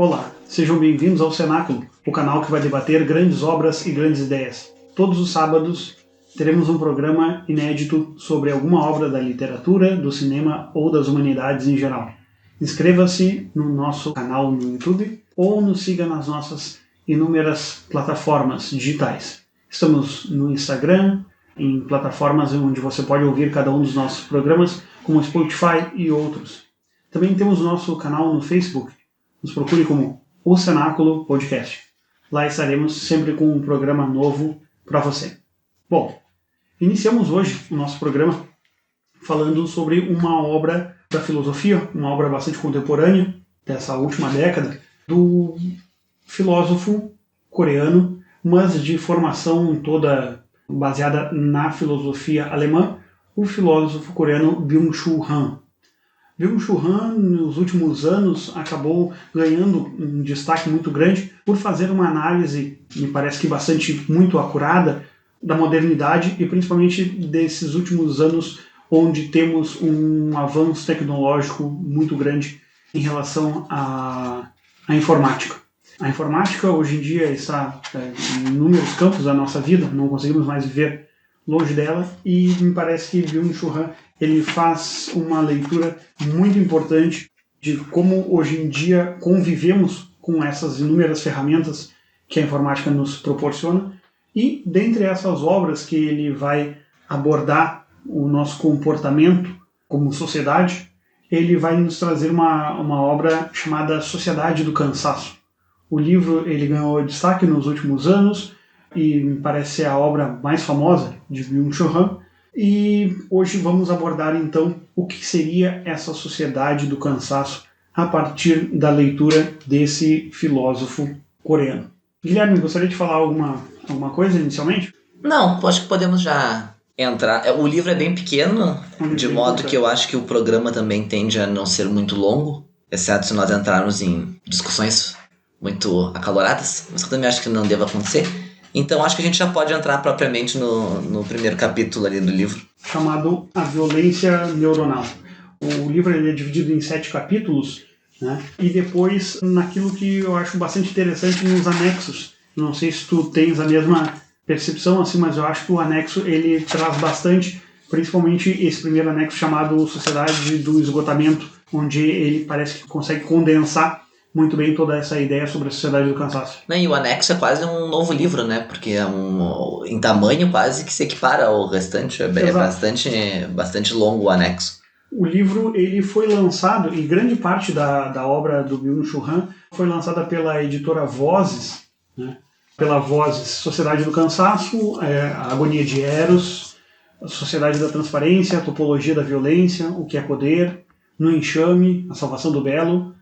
Olá, sejam bem-vindos ao Cenáculo, o canal que vai debater grandes obras e grandes ideias. Todos os sábados teremos um programa inédito sobre alguma obra da literatura, do cinema ou das humanidades em geral. Inscreva-se no nosso canal no YouTube ou nos siga nas nossas inúmeras plataformas digitais. Estamos no Instagram, em plataformas onde você pode ouvir cada um dos nossos programas, como Spotify e outros. Também temos o nosso canal no Facebook. Nos procure como O Cenáculo Podcast. Lá estaremos sempre com um programa novo para você. Bom, iniciamos hoje o nosso programa falando sobre uma obra da filosofia, uma obra bastante contemporânea, dessa última década, do filósofo coreano, mas de formação toda baseada na filosofia alemã, o filósofo coreano Byung-Chul Han. Byung-Chul Han, nos últimos anos, acabou ganhando um destaque muito grande por fazer uma análise, me parece que muito acurada, da modernidade e principalmente desses últimos anos onde temos um avanço tecnológico muito grande em relação à informática. A informática hoje em dia está em inúmeros campos da nossa vida, não conseguimos mais viver longe dela, e me parece que Byung-Chul Han ele faz uma leitura muito importante de como hoje em dia convivemos com essas inúmeras ferramentas que a informática nos proporciona, e dentre essas obras que ele vai abordar o nosso comportamento como sociedade, ele vai nos trazer uma obra chamada Sociedade do Cansaço. O livro ele ganhou destaque nos últimos anos e me parece ser a obra mais famosa de Byung-Chul Han. E hoje vamos abordar então o que seria essa sociedade do cansaço a partir da leitura desse filósofo coreano. Guilherme, gostaria de falar alguma coisa inicialmente? Não, acho que podemos já entrar. O livro é bem pequeno, de modo que eu acho que o programa também tende a não ser muito longo, exceto se nós entrarmos em discussões muito acaloradas, mas eu também acho que não deva acontecer. Então acho que a gente já pode entrar propriamente no primeiro capítulo ali do livro. Chamado A Violência Neuronal. O livro ele é dividido em 7 capítulos, né? E depois naquilo que eu acho bastante interessante nos anexos. Não sei se tu tens a mesma percepção, assim, mas eu acho que o anexo ele traz bastante, principalmente esse primeiro anexo chamado Sociedade do Esgotamento, onde ele parece que consegue condensar muito bem toda essa ideia sobre a sociedade do cansaço. E o anexo é quase um novo livro, né? Porque é em tamanho quase que se equipara ao restante. É bastante longo o anexo. O livro ele foi lançado, e grande parte da obra do Byung-Chul Han foi lançada pela editora Vozes, né? Pela Vozes, Sociedade do Cansaço, a Agonia de Eros, a Sociedade da Transparência, a Topologia da Violência, O que é Poder, No Enxame, A Salvação do Belo,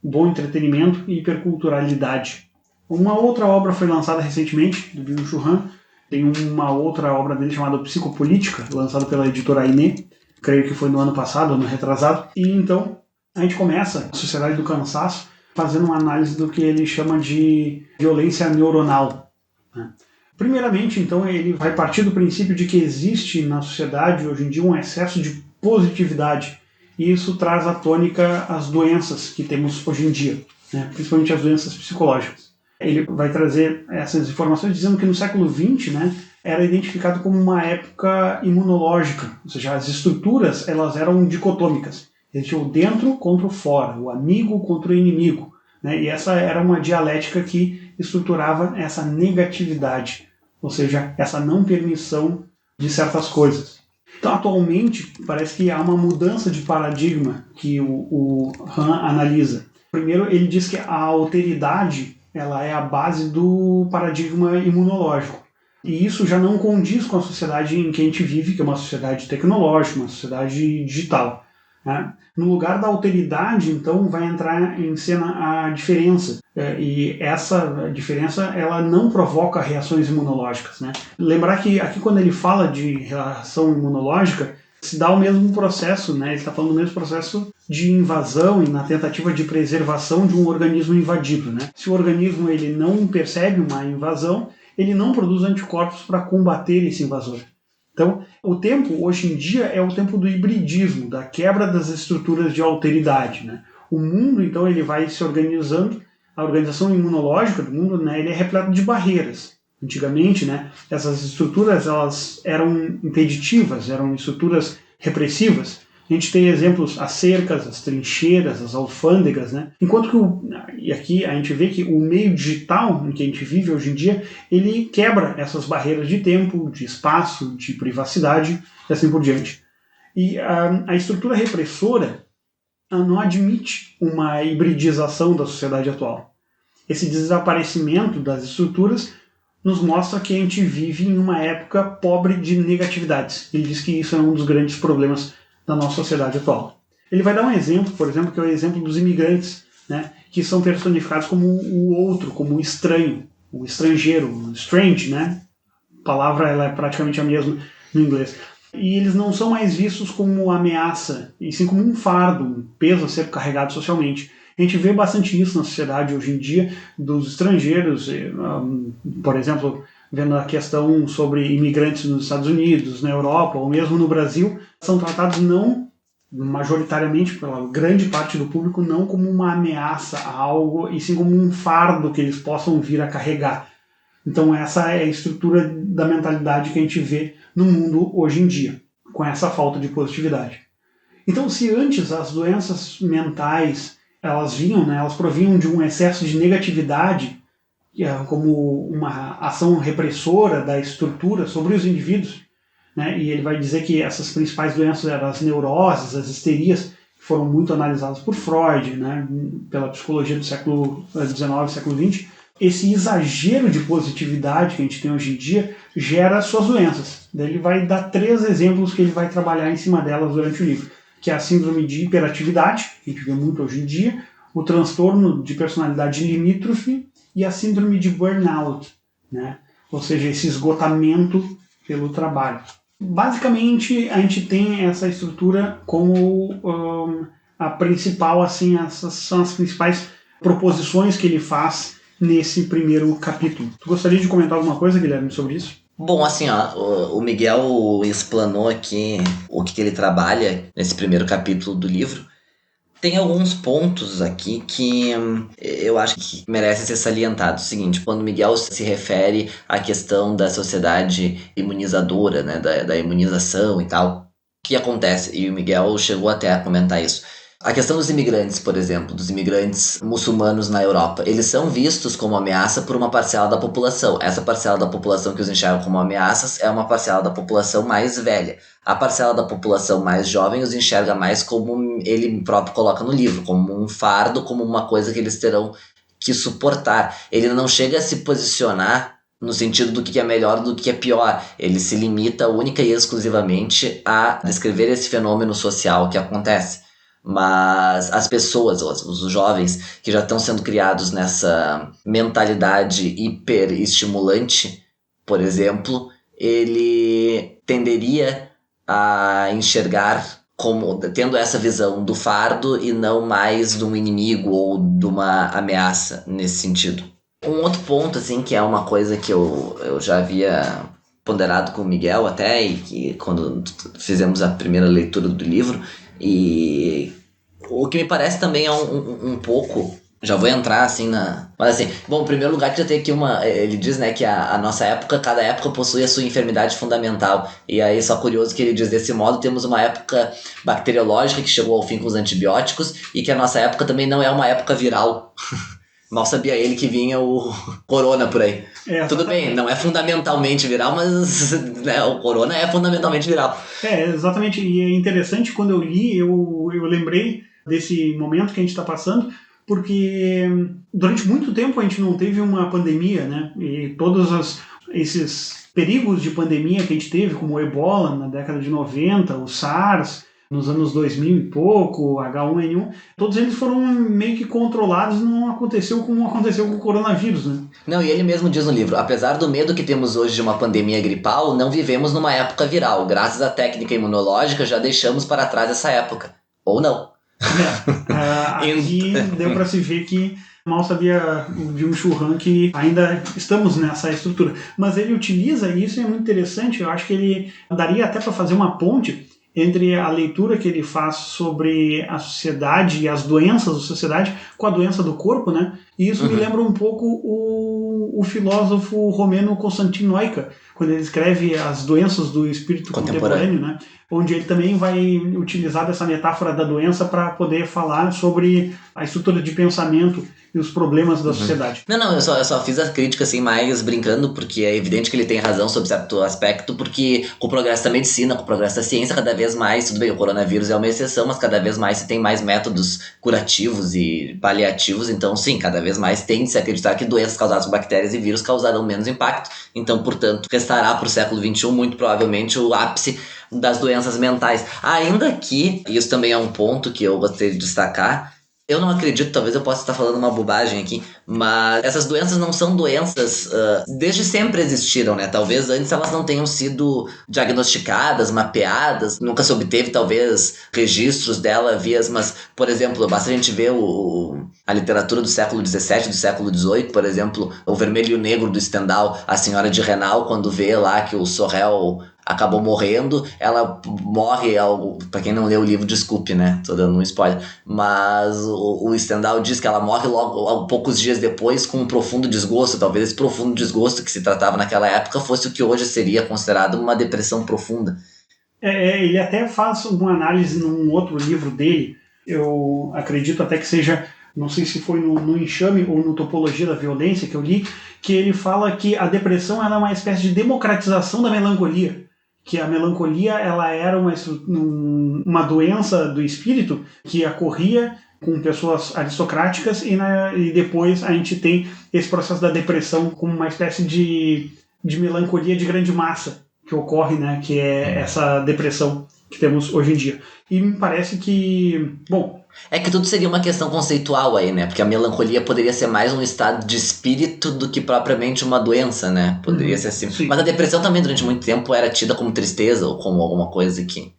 Bom Entretenimento e Hiperculturalidade. Uma outra obra foi lançada recentemente, do Byung-Chul Han. Tem uma outra obra dele chamada Psicopolítica, lançada pela editora Aine, creio que foi no ano passado, ano retrasado. E então a gente começa a Sociedade do Cansaço fazendo uma análise do que ele chama de violência neuronal, né? Primeiramente, então, ele vai partir do princípio de que existe na sociedade hoje em dia um excesso de positividade. E isso traz à tônica as doenças que temos hoje em dia, né? Principalmente as doenças psicológicas. Ele vai trazer essas informações dizendo que no século XX, né, era identificado como uma época imunológica, ou seja, as estruturas elas eram dicotômicas. Existia o dentro contra o fora, o amigo contra o inimigo, né? E essa era uma dialética que estruturava essa negatividade, ou seja, essa não permissão de certas coisas. Então, atualmente, parece que há uma mudança de paradigma que o Han analisa. Primeiro, ele diz que a alteridade ela é a base do paradigma imunológico. E isso já não condiz com a sociedade em que a gente vive, que é uma sociedade tecnológica, uma sociedade digital, né? No lugar da alteridade, então, vai entrar em cena a diferença. E essa diferença ela não provoca reações imunológicas, né? Lembrar que aqui quando ele fala de reação imunológica, se dá o mesmo processo, né? Ele está falando do mesmo processo de invasão e na tentativa de preservação de um organismo invadido, né? Se o organismo ele não percebe uma invasão, ele não produz anticorpos para combater esse invasor. Então, o tempo, hoje em dia, é o tempo do hibridismo, da quebra das estruturas de alteridade, né? O mundo, então, ele vai se organizando a organização imunológica do mundo, né, ele é repleto de barreiras. Antigamente, né, essas estruturas elas eram impeditivas, eram estruturas repressivas. A gente tem exemplos, as cercas, as trincheiras, as alfândegas, né? Enquanto que, e aqui a gente vê que o meio digital em que a gente vive hoje em dia, ele quebra essas barreiras de tempo, de espaço, de privacidade e assim por diante. E a estrutura repressora não admite uma hibridização da sociedade atual. Esse desaparecimento das estruturas nos mostra que a gente vive em uma época pobre de negatividades. Ele diz que isso é um dos grandes problemas da nossa sociedade atual. Ele vai dar um exemplo, por exemplo, que é o exemplo dos imigrantes, né, que são personificados como o outro, como o estranho, o estrangeiro, o strange, né? A palavra ela é praticamente a mesma no inglês. E eles não são mais vistos como ameaça, e sim como um fardo, um peso a ser carregado socialmente. A gente vê bastante isso na sociedade hoje em dia, dos estrangeiros, por exemplo, vendo a questão sobre imigrantes nos Estados Unidos, na Europa ou mesmo no Brasil, são tratados não majoritariamente pela grande parte do público não como uma ameaça a algo, e sim como um fardo que eles possam vir a carregar. Então essa é a estrutura da mentalidade que a gente vê no mundo hoje em dia, com essa falta de positividade. Então se antes as doenças mentais elas vinham, né, elas provinham de um excesso de negatividade, como uma ação repressora da estrutura sobre os indivíduos, né, e ele vai dizer que essas principais doenças eram as neuroses, as histerias, que foram muito analisadas por Freud, né, pela psicologia do século XIX, século XX. Esse exagero de positividade que a gente tem hoje em dia gera suas doenças. Daí ele vai dar 3 exemplos que ele vai trabalhar em cima delas durante o livro, que é a síndrome de hiperatividade, que a gente vê muito hoje em dia, o transtorno de personalidade limítrofe e a síndrome de burnout, né? Ou seja, esse esgotamento pelo trabalho. Basicamente, a gente tem essa estrutura como a principal, assim, essas são as principais proposições que ele faz nesse primeiro capítulo. Tu gostaria de comentar alguma coisa, Guilherme, sobre isso? Bom, assim, ó, o Miguel explanou aqui o que ele trabalha nesse primeiro capítulo do livro. Tem alguns pontos aqui que eu acho que merecem ser salientados. O seguinte, quando o Miguel se refere à questão da sociedade imunizadora, né, da imunização e tal, o que acontece? E o Miguel chegou até a comentar isso. A questão dos imigrantes, por exemplo, dos imigrantes muçulmanos na Europa, eles são vistos como ameaça por uma parcela da população. Essa parcela da população que os enxergam como ameaças é uma parcela da população mais velha. A parcela da população mais jovem os enxerga mais como ele próprio coloca no livro, como um fardo, como uma coisa que eles terão que suportar. Ele não chega a se posicionar no sentido do que é melhor do que é pior. Ele se limita única e exclusivamente a descrever esse fenômeno social que acontece. Mas as pessoas, os jovens que já estão sendo criados nessa mentalidade hiperestimulante, por exemplo, ele tenderia a enxergar como tendo essa visão do fardo e não mais de um inimigo ou de uma ameaça nesse sentido. Um outro ponto, assim, que é uma coisa que eu já havia ponderado com o Miguel até, e que quando fizemos a primeira leitura do livro, e o que me parece também é um pouco... Já vou entrar assim na... Mas assim, bom, em primeiro lugar já tem aqui uma... Ele diz, né, que a nossa época, cada época possui a sua enfermidade fundamental. E aí, só curioso que ele diz desse modo, temos uma época bacteriológica que chegou ao fim com os antibióticos, e que a nossa época também não é uma época viral. Mal sabia ele que vinha o corona por aí. Tudo bem, não é fundamentalmente viral, mas né, o corona é fundamentalmente viral. Exatamente. E é interessante, quando eu li, eu lembrei desse momento que a gente está passando, porque durante muito tempo a gente não teve uma pandemia, né? E todos esses perigos de pandemia que a gente teve, como o Ebola na década de 90, o SARS nos anos 2000 e pouco, H1N1, todos eles foram meio que controlados e não aconteceu como aconteceu com o coronavírus, né? Não, e ele mesmo diz no livro, apesar do medo que temos hoje de uma pandemia gripal, não vivemos numa época viral. Graças à técnica imunológica, já deixamos para trás essa época. Ou não. Aqui deu para se ver que mal sabia de um churran que ainda estamos nessa estrutura. Mas ele utiliza isso e é muito interessante. Eu acho que ele daria até para fazer uma ponte entre a leitura que ele faz sobre a sociedade e as doenças da sociedade com a doença do corpo, né? E isso me lembra um pouco o filósofo romeno Constantin Noica, quando ele escreve As Doenças do Espírito Contemporâneo, né? Onde ele também vai utilizar essa metáfora da doença para poder falar sobre a estrutura de pensamento e os problemas da sociedade. Não, eu só fiz a crítica assim mais brincando, porque é evidente que ele tem razão sobre certo aspecto, porque com o progresso da medicina, com o progresso da ciência, cada vez mais, tudo bem, o coronavírus é uma exceção, mas cada vez mais se tem mais métodos curativos e paliativos, então sim, cada vez mais tem de se acreditar que doenças causadas por bactérias e vírus causarão menos impacto, então, portanto, restará para o século XXI muito provavelmente o ápice das doenças mentais. Ainda que, isso também é um ponto que eu gostaria de destacar, eu não acredito, talvez eu possa estar falando uma bobagem aqui, mas essas doenças não são doenças, desde sempre existiram, né? Talvez antes elas não tenham sido diagnosticadas, mapeadas, nunca se obteve talvez registros dela vias, mas, por exemplo, basta a gente ver a literatura do século XVII, do século XVIII, por exemplo, O Vermelho e o Negro do Stendhal, a Senhora de Renal, quando vê lá que o Sorel acabou morrendo, ela morre, pra quem não leu o livro, desculpe, né, tô dando um spoiler, mas o Stendhal diz que ela morre logo poucos dias depois com um profundo desgosto, talvez esse profundo desgosto que se tratava naquela época fosse o que hoje seria considerado uma depressão profunda. Ele até faz uma análise num outro livro dele, eu acredito até que seja, não sei se foi no Enxame ou no Topologia da Violência que eu li, que ele fala que a depressão ela é uma espécie de democratização da melancolia, que a melancolia ela era uma doença do espírito que ocorria com pessoas aristocráticas e depois a gente tem esse processo da depressão como uma espécie de melancolia de grande massa que ocorre, né, que é essa depressão que temos hoje em dia. E me parece que, bom... É que tudo seria uma questão conceitual aí, né? Porque a melancolia poderia ser mais um estado de espírito do que propriamente uma doença, né? Poderia ser assim. Sim. Mas a depressão também durante muito tempo era tida como tristeza ou como alguma coisa que...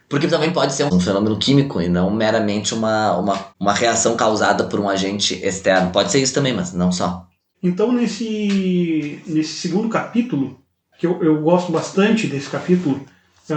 Porque também pode ser um fenômeno químico e não meramente uma reação causada por um agente externo. Pode ser isso também, mas não só. Então, nesse segundo capítulo, que eu gosto bastante desse capítulo,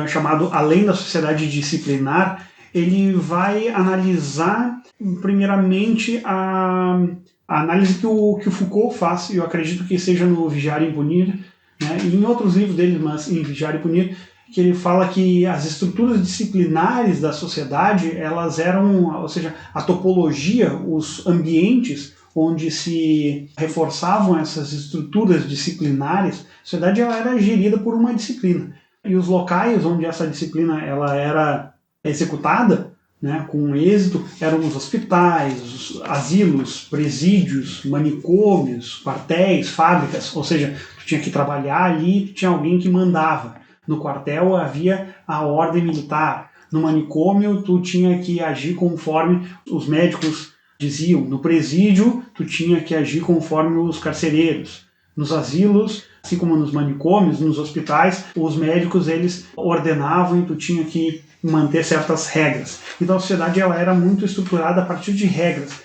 chamado Além da Sociedade Disciplinar, ele vai analisar, primeiramente, a análise que o Foucault faz, e eu acredito que seja no Vigiar e Punir, né, e em outros livros dele, mas em Vigiar e Punir, que ele fala que as estruturas disciplinares da sociedade, elas eram, ou seja, a topologia, os ambientes onde se reforçavam essas estruturas disciplinares, a sociedade ela era gerida por uma disciplina. E os locais onde essa disciplina ela era executada, né, com êxito, eram os hospitais, os asilos, presídios, manicômios, quartéis, fábricas, ou seja, tu tinha que trabalhar ali, tinha alguém que mandava. No quartel havia a ordem militar, no manicômio tu tinha que agir conforme os médicos diziam, no presídio tu tinha que agir conforme os carcereiros, nos asilos, assim como nos manicômios, nos hospitais, os médicos eles ordenavam e tu tinha que manter certas regras. Então a sociedade ela era muito estruturada a partir de regras.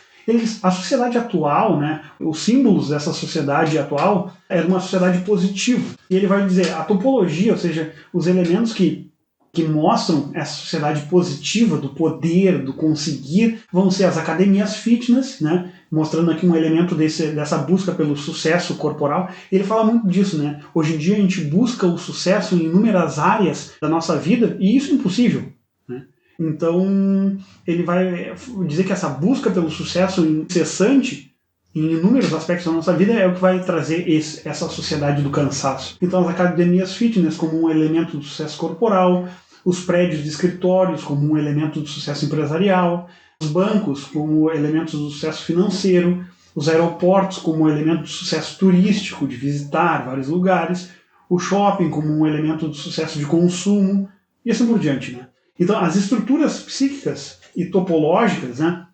A sociedade atual, né, os símbolos dessa sociedade atual era uma sociedade positiva. E ele vai dizer, a topologia, ou seja, os elementos que mostram essa sociedade positiva, do poder, do conseguir, vão ser as academias fitness, né, mostrando aqui um elemento dessa busca pelo sucesso corporal. Ele fala muito disso, né? Hoje em dia a gente busca o sucesso em inúmeras áreas da nossa vida e isso é impossível, né? Então ele vai dizer que essa busca pelo sucesso incessante em inúmeros aspectos da nossa vida é o que vai trazer essa sociedade do cansaço. Então as academias fitness como um elemento do sucesso corporal, os prédios de escritórios como um elemento do sucesso empresarial, os bancos como elementos do sucesso financeiro, os aeroportos como elemento do sucesso turístico, de visitar vários lugares, o shopping como um elemento do sucesso de consumo, e assim por diante, né? Então, as estruturas psíquicas e topológicas, né,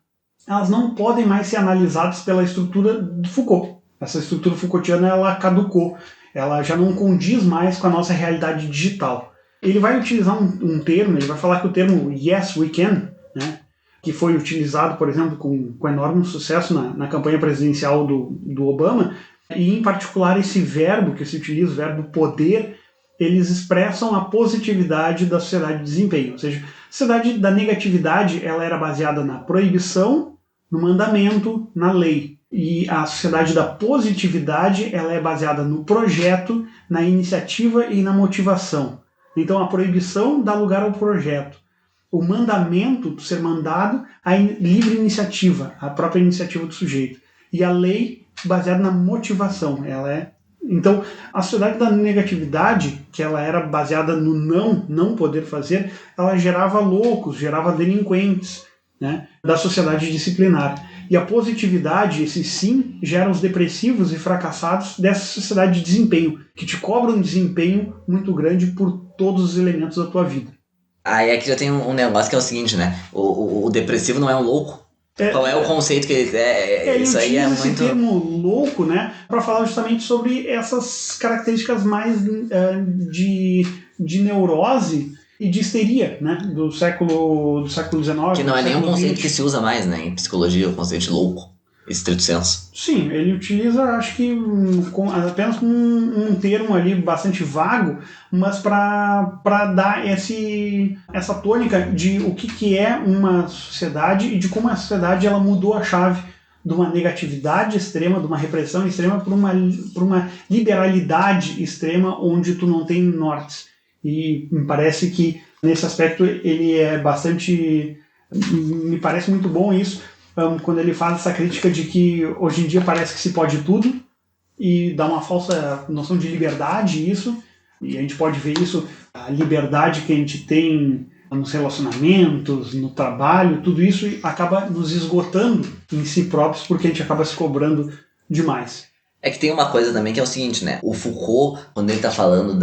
elas não podem mais ser analisadas pela estrutura de Foucault. Essa estrutura Foucaultiana ela caducou, ela já não condiz mais com a nossa realidade digital. Ele vai utilizar um termo, ele vai falar que o termo yes, we can, né, que foi utilizado, por exemplo, com enorme sucesso na campanha presidencial do Obama, e em particular esse verbo que se utiliza, o verbo poder, eles expressam a positividade da sociedade de desempenho. Ou seja, a sociedade da negatividade ela era baseada na proibição, no mandamento, na lei. E a sociedade da positividade ela é baseada no projeto, na iniciativa e na motivação. Então a proibição dá lugar ao projeto. O mandamento, do ser mandado, a livre iniciativa, a própria iniciativa do sujeito. E a lei baseada na motivação. Então, a sociedade da negatividade, que ela era baseada no não poder fazer, ela gerava loucos, gerava delinquentes, né, da sociedade disciplinar. E a positividade, esse sim, gera os depressivos e fracassados dessa sociedade de desempenho, que te cobra um desempenho muito grande por todos os elementos da tua vida. Aí aqui já tem um negócio que é o seguinte, né? O depressivo não é um louco. Qual é o conceito que ele... isso aí é muito... Ele utiliza esse termo louco, né, para falar justamente sobre essas características mais de neurose e de histeria, né, do século XIX. Que não é nem um conceito XX. que se usa mais, né, em psicologia, o conceito de louco, estrito senso. Sim, ele utiliza, acho que apenas como um termo ali bastante vago, mas para dar essa tônica de o que é uma sociedade e de como a sociedade ela mudou a chave de uma negatividade extrema, de uma repressão extrema, para uma liberalidade extrema onde tu não tem nortes. E me parece que nesse aspecto ele é bastante... Me parece muito bom isso, quando ele faz essa crítica de que hoje em dia parece que se pode tudo e dá uma falsa noção de liberdade isso, e a gente pode ver isso, a liberdade que a gente tem nos relacionamentos, no trabalho, tudo isso acaba nos esgotando em si próprios porque a gente acaba se cobrando demais. É que tem uma coisa também que é o seguinte, né? O Foucault, quando ele tá falando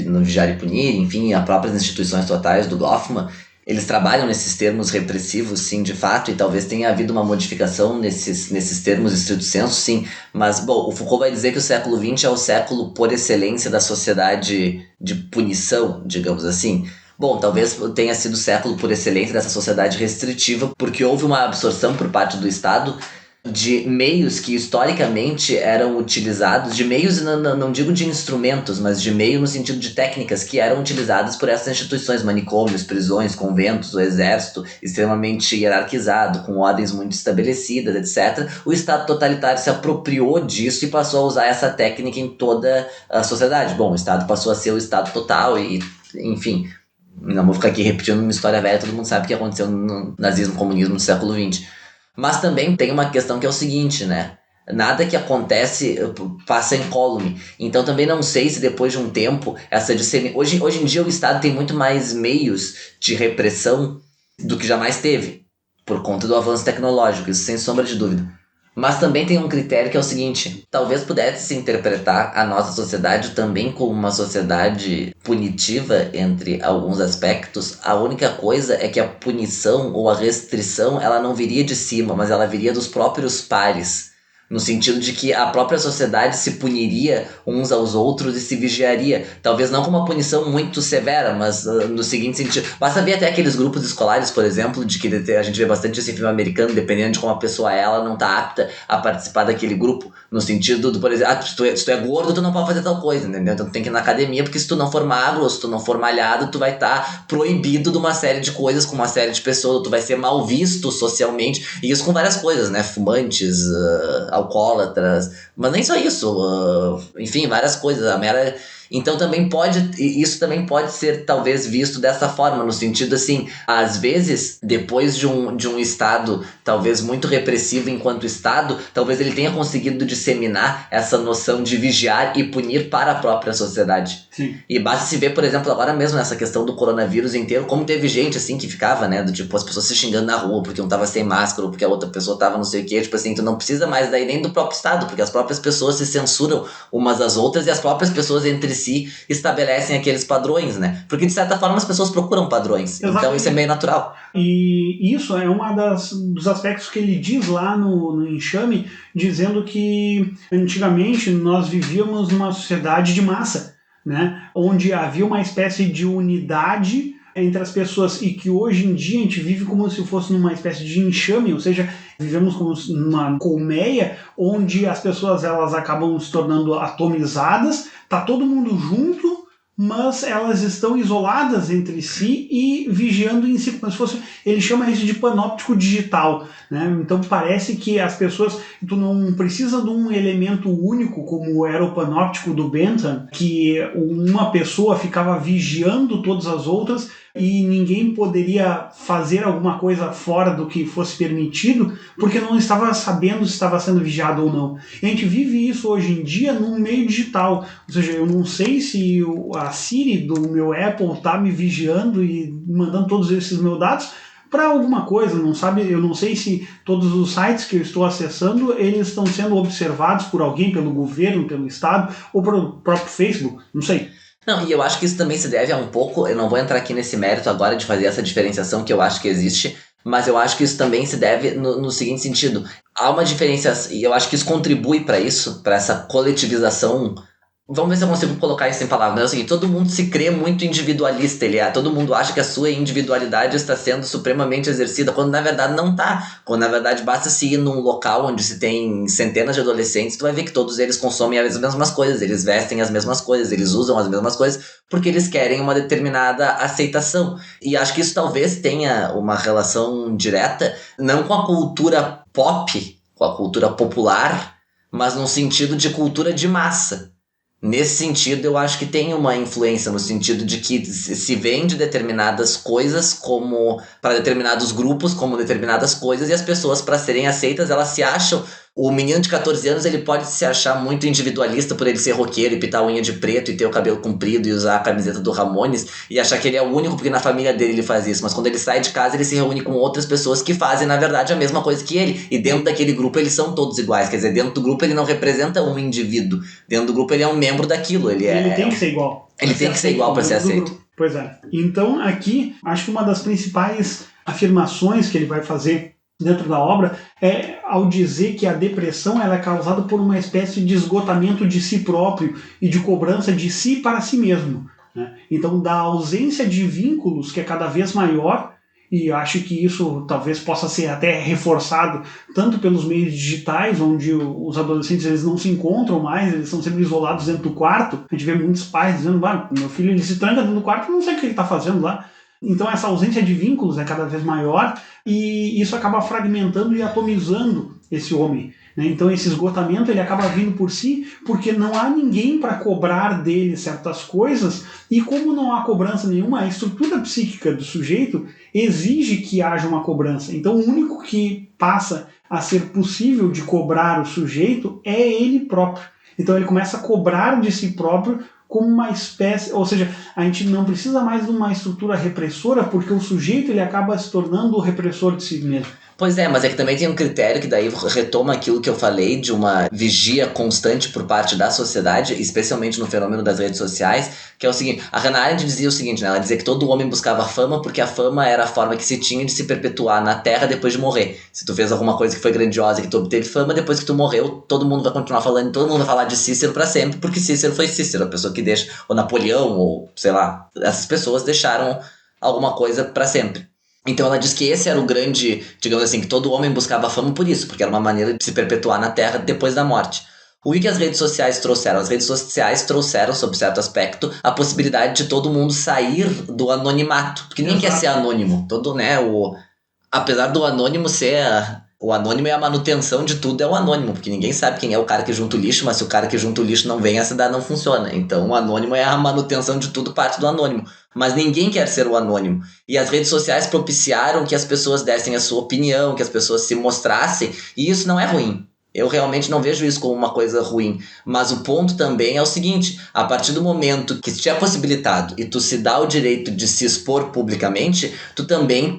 no Vigiar e Punir, enfim, as próprias instituições totais do Goffman, eles trabalham nesses termos repressivos, sim, de fato, e talvez tenha havido uma modificação nesses termos estrito senso, sim. Mas, bom, o Foucault vai dizer que o século XX é o século por excelência da sociedade de punição, digamos assim. Bom, talvez tenha sido o século por excelência dessa sociedade restritiva, porque houve uma absorção por parte do Estado de meios que historicamente eram utilizados, de meios, não digo de instrumentos, mas de meio no sentido de técnicas que eram utilizadas por essas instituições, manicômios, prisões, conventos, o exército extremamente hierarquizado, com ordens muito estabelecidas, etc. O Estado totalitário se apropriou disso e passou a usar essa técnica em toda a sociedade. Bom, o Estado passou a ser o Estado total e, enfim, não vou ficar aqui repetindo uma história velha, todo mundo sabe o que aconteceu no nazismo, comunismo no século XX. Mas também tem uma questão que é o seguinte, né? Nada que acontece passa incólume. Então também não sei se depois de um tempo essa disseminação... Hoje em dia o Estado tem muito mais meios de repressão do que jamais teve, por conta do avanço tecnológico, isso sem sombra de dúvida. Mas também tem um critério que é o seguinte: talvez pudesse se interpretar a nossa sociedade também como uma sociedade punitiva entre alguns aspectos. A única coisa é que a punição ou a restrição ela não viria de cima, mas ela viria dos próprios pares. No sentido de que a própria sociedade se puniria uns aos outros e se vigiaria. Talvez não com uma punição muito severa, mas no seguinte sentido. Basta ver até aqueles grupos escolares, por exemplo, de que a gente vê bastante esse filme americano, dependendo de como a pessoa é, ela não está apta a participar daquele grupo. No sentido do, por exemplo, se tu é gordo, tu não pode fazer tal coisa, entendeu? Então tu tem que ir na academia, porque se tu não for magro ou se tu não for malhado, tu vai estar proibido de uma série de coisas com uma série de pessoas, tu vai ser mal visto socialmente, e isso com várias coisas, né? Fumantes, alcoólatras, mas nem só isso, enfim, várias coisas, então isso também pode ser talvez visto dessa forma, no sentido assim, às vezes, depois de um Estado talvez muito repressivo enquanto Estado, talvez ele tenha conseguido disseminar essa noção de vigiar e punir para a própria sociedade. Sim. E basta se ver, por exemplo, agora mesmo nessa questão do coronavírus inteiro, como teve gente assim que ficava, né, do tipo, as pessoas se xingando na rua porque um tava sem máscara ou porque a outra pessoa tava não sei o que, tipo assim, tu não precisa mais daí nem do próprio Estado, porque as próprias pessoas se censuram umas às outras e as próprias pessoas entre si estabelecem aqueles padrões, né? Porque de certa forma as pessoas procuram padrões. Exatamente. Então isso é meio natural. E isso é dos aspectos que ele diz lá no Enxame, dizendo que antigamente nós vivíamos numa sociedade de massa, né? Onde havia uma espécie de unidade entre as pessoas e que hoje em dia a gente vive como se fosse numa espécie de enxame, ou seja, vivemos como numa colmeia onde as pessoas elas acabam se tornando atomizadas, tá todo mundo junto, mas elas estão isoladas entre si e vigiando em si, como se fosse, ele chama isso de panóptico digital, né? Então parece que as pessoas, tu não precisa de um elemento único como era o panóptico do Bentham, que uma pessoa ficava vigiando todas as outras e ninguém poderia fazer alguma coisa fora do que fosse permitido, porque não estava sabendo se estava sendo vigiado ou não. E a gente vive isso hoje em dia num meio digital, ou seja, eu não sei se a Siri do meu Apple está me vigiando e mandando todos esses meus dados para alguma coisa, não sabe? Eu não sei se todos os sites que eu estou acessando, eles estão sendo observados por alguém, pelo governo, pelo Estado, ou pelo próprio Facebook, não sei. Não, e eu acho que isso também se deve a um pouco, eu não vou entrar aqui nesse mérito agora de fazer essa diferenciação que eu acho que existe, mas eu acho que isso também se deve no seguinte sentido. Há uma diferença, e eu acho que isso contribui para isso, para essa coletivização. Vamos ver se eu consigo colocar isso em palavras. É o seguinte, todo mundo se crê muito individualista, todo mundo acha que a sua individualidade está sendo supremamente exercida, quando na verdade não está. Quando na verdade basta se ir num local onde se tem centenas de adolescentes, tu vai ver que todos eles consomem as mesmas coisas, eles vestem as mesmas coisas, eles usam as mesmas coisas, porque eles querem uma determinada aceitação. E acho que isso talvez tenha uma relação direta, não com a cultura pop, com a cultura popular, mas no sentido de cultura de massa. Nesse sentido, eu acho que tem uma influência no sentido de que se vende determinadas coisas como para determinados grupos, como determinadas coisas, e as pessoas, para serem aceitas, elas se acham... O menino de 14 anos, ele pode se achar muito individualista por ele ser roqueiro e pintar a unha de preto e ter o cabelo comprido e usar a camiseta do Ramones e achar que ele é o único porque na família dele ele faz isso. Mas quando ele sai de casa, ele se reúne com outras pessoas que fazem, na verdade, a mesma coisa que ele. E dentro daquele grupo, eles são todos iguais. Quer dizer, dentro do grupo, ele não representa um indivíduo. Dentro do grupo, ele é um membro daquilo. Ele tem que ser igual. Ele tem que ser igual para ser aceito. Pois é. Então, aqui, acho que uma das principais afirmações que ele vai fazer dentro da obra é ao dizer que a depressão ela é causada por uma espécie de esgotamento de si próprio e de cobrança de si para si mesmo, né? Então, da ausência de vínculos que é cada vez maior, e acho que isso talvez possa ser até reforçado tanto pelos meios digitais, onde os adolescentes eles não se encontram mais, eles estão sempre isolados dentro do quarto. A gente vê muitos pais dizendo, meu filho ele se tranca dentro do quarto, não sei o que ele está fazendo lá. Então essa ausência de vínculos é cada vez maior e isso acaba fragmentando e atomizando esse homem, né? Então esse esgotamento ele acaba vindo por si porque não há ninguém para cobrar dele certas coisas e como não há cobrança nenhuma, a estrutura psíquica do sujeito exige que haja uma cobrança. Então o único que passa a ser possível de cobrar o sujeito é ele próprio. Então ele começa a cobrar de si próprio como uma espécie, ou seja, a gente não precisa mais de uma estrutura repressora porque o sujeito ele acaba se tornando o repressor de si mesmo. Pois é, mas é que também tem um critério que daí retoma aquilo que eu falei de uma vigia constante por parte da sociedade, especialmente no fenômeno das redes sociais, que é o seguinte, a Hannah Arendt dizia o seguinte, né? Ela dizia que todo homem buscava fama porque a fama era a forma que se tinha de se perpetuar na Terra depois de morrer. Se tu fez alguma coisa que foi grandiosa e que tu obteve fama, depois que tu morreu, todo mundo vai continuar falando, todo mundo vai falar de Cícero pra sempre, porque Cícero foi Cícero, a pessoa que deixa, ou Napoleão, ou sei lá, essas pessoas deixaram alguma coisa pra sempre. Então ela diz que esse era o grande, digamos assim, que todo homem buscava fama por isso, porque era uma maneira de se perpetuar na Terra depois da morte. O que as redes sociais trouxeram? As redes sociais trouxeram, sob certo aspecto, a possibilidade de todo mundo sair do anonimato, porque ninguém quer ser anônimo. Todo, né, apesar do anônimo ser... O anônimo é a manutenção de tudo, é o anônimo, porque ninguém sabe quem é o cara que junta o lixo, mas se o cara que junta o lixo não vem, a cidade não funciona. Então o anônimo é a manutenção de tudo, parte do anônimo. Mas ninguém quer ser o anônimo. E as redes sociais propiciaram que as pessoas dessem a sua opinião, que as pessoas se mostrassem, e isso não é ruim. Eu realmente não vejo isso como uma coisa ruim. Mas o ponto também é o seguinte, a partir do momento que te é possibilitado e tu se dá o direito de se expor publicamente, tu também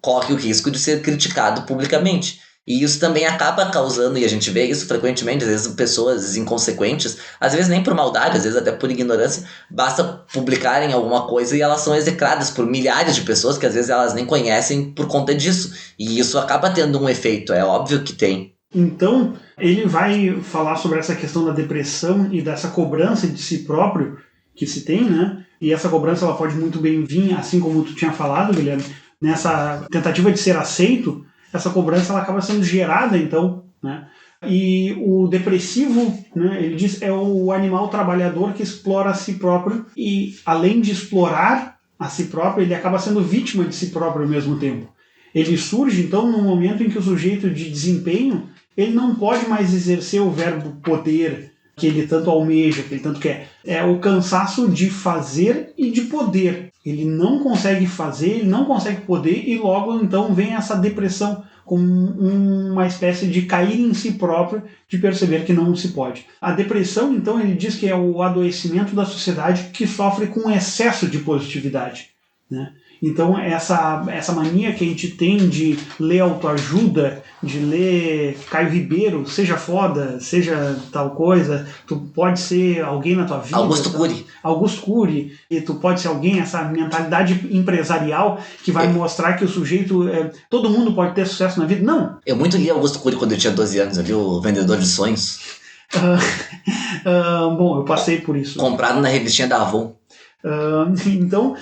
corre o risco de ser criticado publicamente. E isso também acaba causando, e a gente vê isso frequentemente, às vezes pessoas inconsequentes, às vezes nem por maldade, às vezes até por ignorância, basta publicarem alguma coisa e elas são execradas por milhares de pessoas que às vezes elas nem conhecem por conta disso. E isso acaba tendo um efeito, é óbvio que tem. Então, ele vai falar sobre essa questão da depressão e dessa cobrança de si próprio que se tem, né? E essa cobrança ela pode muito bem vir, assim como tu tinha falado, Guilherme, nessa tentativa de ser aceito, essa cobrança ela acaba sendo gerada, então, né? E o depressivo, né, ele diz, é o animal trabalhador que explora a si próprio e, além de explorar a si próprio, ele acaba sendo vítima de si próprio ao mesmo tempo. Ele surge, então, num momento em que o sujeito de desempenho, ele não pode mais exercer o verbo poder, que ele tanto almeja, que ele tanto quer. É o cansaço de fazer e de poder. Ele não consegue fazer, ele não consegue poder, e logo, então, vem essa depressão, com uma espécie de cair em si próprio, de perceber que não se pode. A depressão, então, ele diz que é o adoecimento da sociedade que sofre com excesso de positividade, né? Então, essa mania que a gente tem de ler autoajuda, de ler Caio Ribeiro, seja foda, seja tal coisa, tu pode ser alguém na tua vida. Augusto Cury, e tu pode ser alguém, essa mentalidade empresarial que vai mostrar que o sujeito, todo mundo pode ter sucesso na vida. Não. Eu muito li Augusto Cury quando eu tinha 12 anos, eu li O Vendedor de Sonhos. Bom, eu passei por isso. Comprado na revistinha da Avon. Então,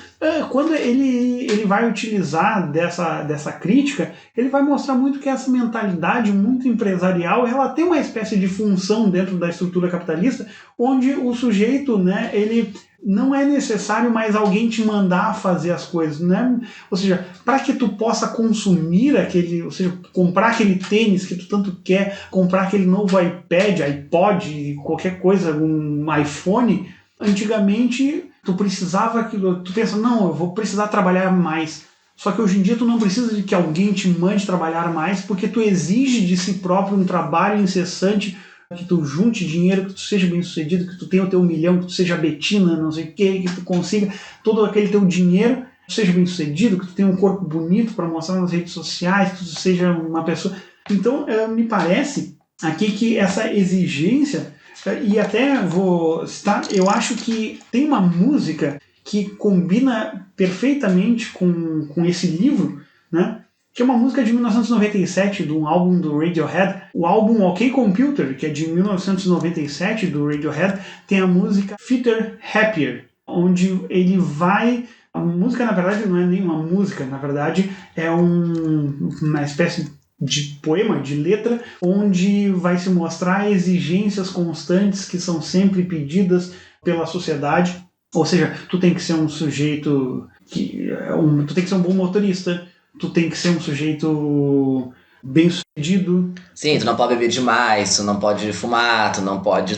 quando ele vai utilizar dessa crítica, ele vai mostrar muito que essa mentalidade muito empresarial, ela tem uma espécie de função dentro da estrutura capitalista, onde o sujeito, né, ele não é necessário mais alguém te mandar fazer as coisas, né? Ou seja, para que tu possa consumir ou seja, comprar aquele tênis que tu tanto quer, comprar aquele novo iPad, iPod, qualquer coisa, um iPhone, antigamente tu precisava tu pensa, não, eu vou precisar trabalhar mais. Só que hoje em dia tu não precisa de que alguém te mande trabalhar mais, porque tu exige de si próprio um trabalho incessante, que tu junte dinheiro, que tu seja bem sucedido, que tu tenha o teu 1 milhão, que tu seja Betina, não sei o que tu consiga todo aquele teu dinheiro, que tu seja bem sucedido, que tu tenha um corpo bonito para mostrar nas redes sociais, que tu seja uma pessoa. Então, me parece aqui que essa exigência, e até vou citar, eu acho que tem uma música que combina perfeitamente com esse livro, né? Que é uma música de 1997, de um álbum do Radiohead. O álbum OK Computer, que é de 1997, do Radiohead, tem a música Fitter Happier, onde ele vai... A música, na verdade, não é nem uma música, na verdade, é uma espécie de poema, de letra, onde vai se mostrar exigências constantes que são sempre pedidas pela sociedade. Ou seja, tu tem que ser um sujeito tu tem que ser um bom motorista, tu tem que ser um sujeito bem sucedido. Sim, tu não pode beber demais, tu não pode fumar, tu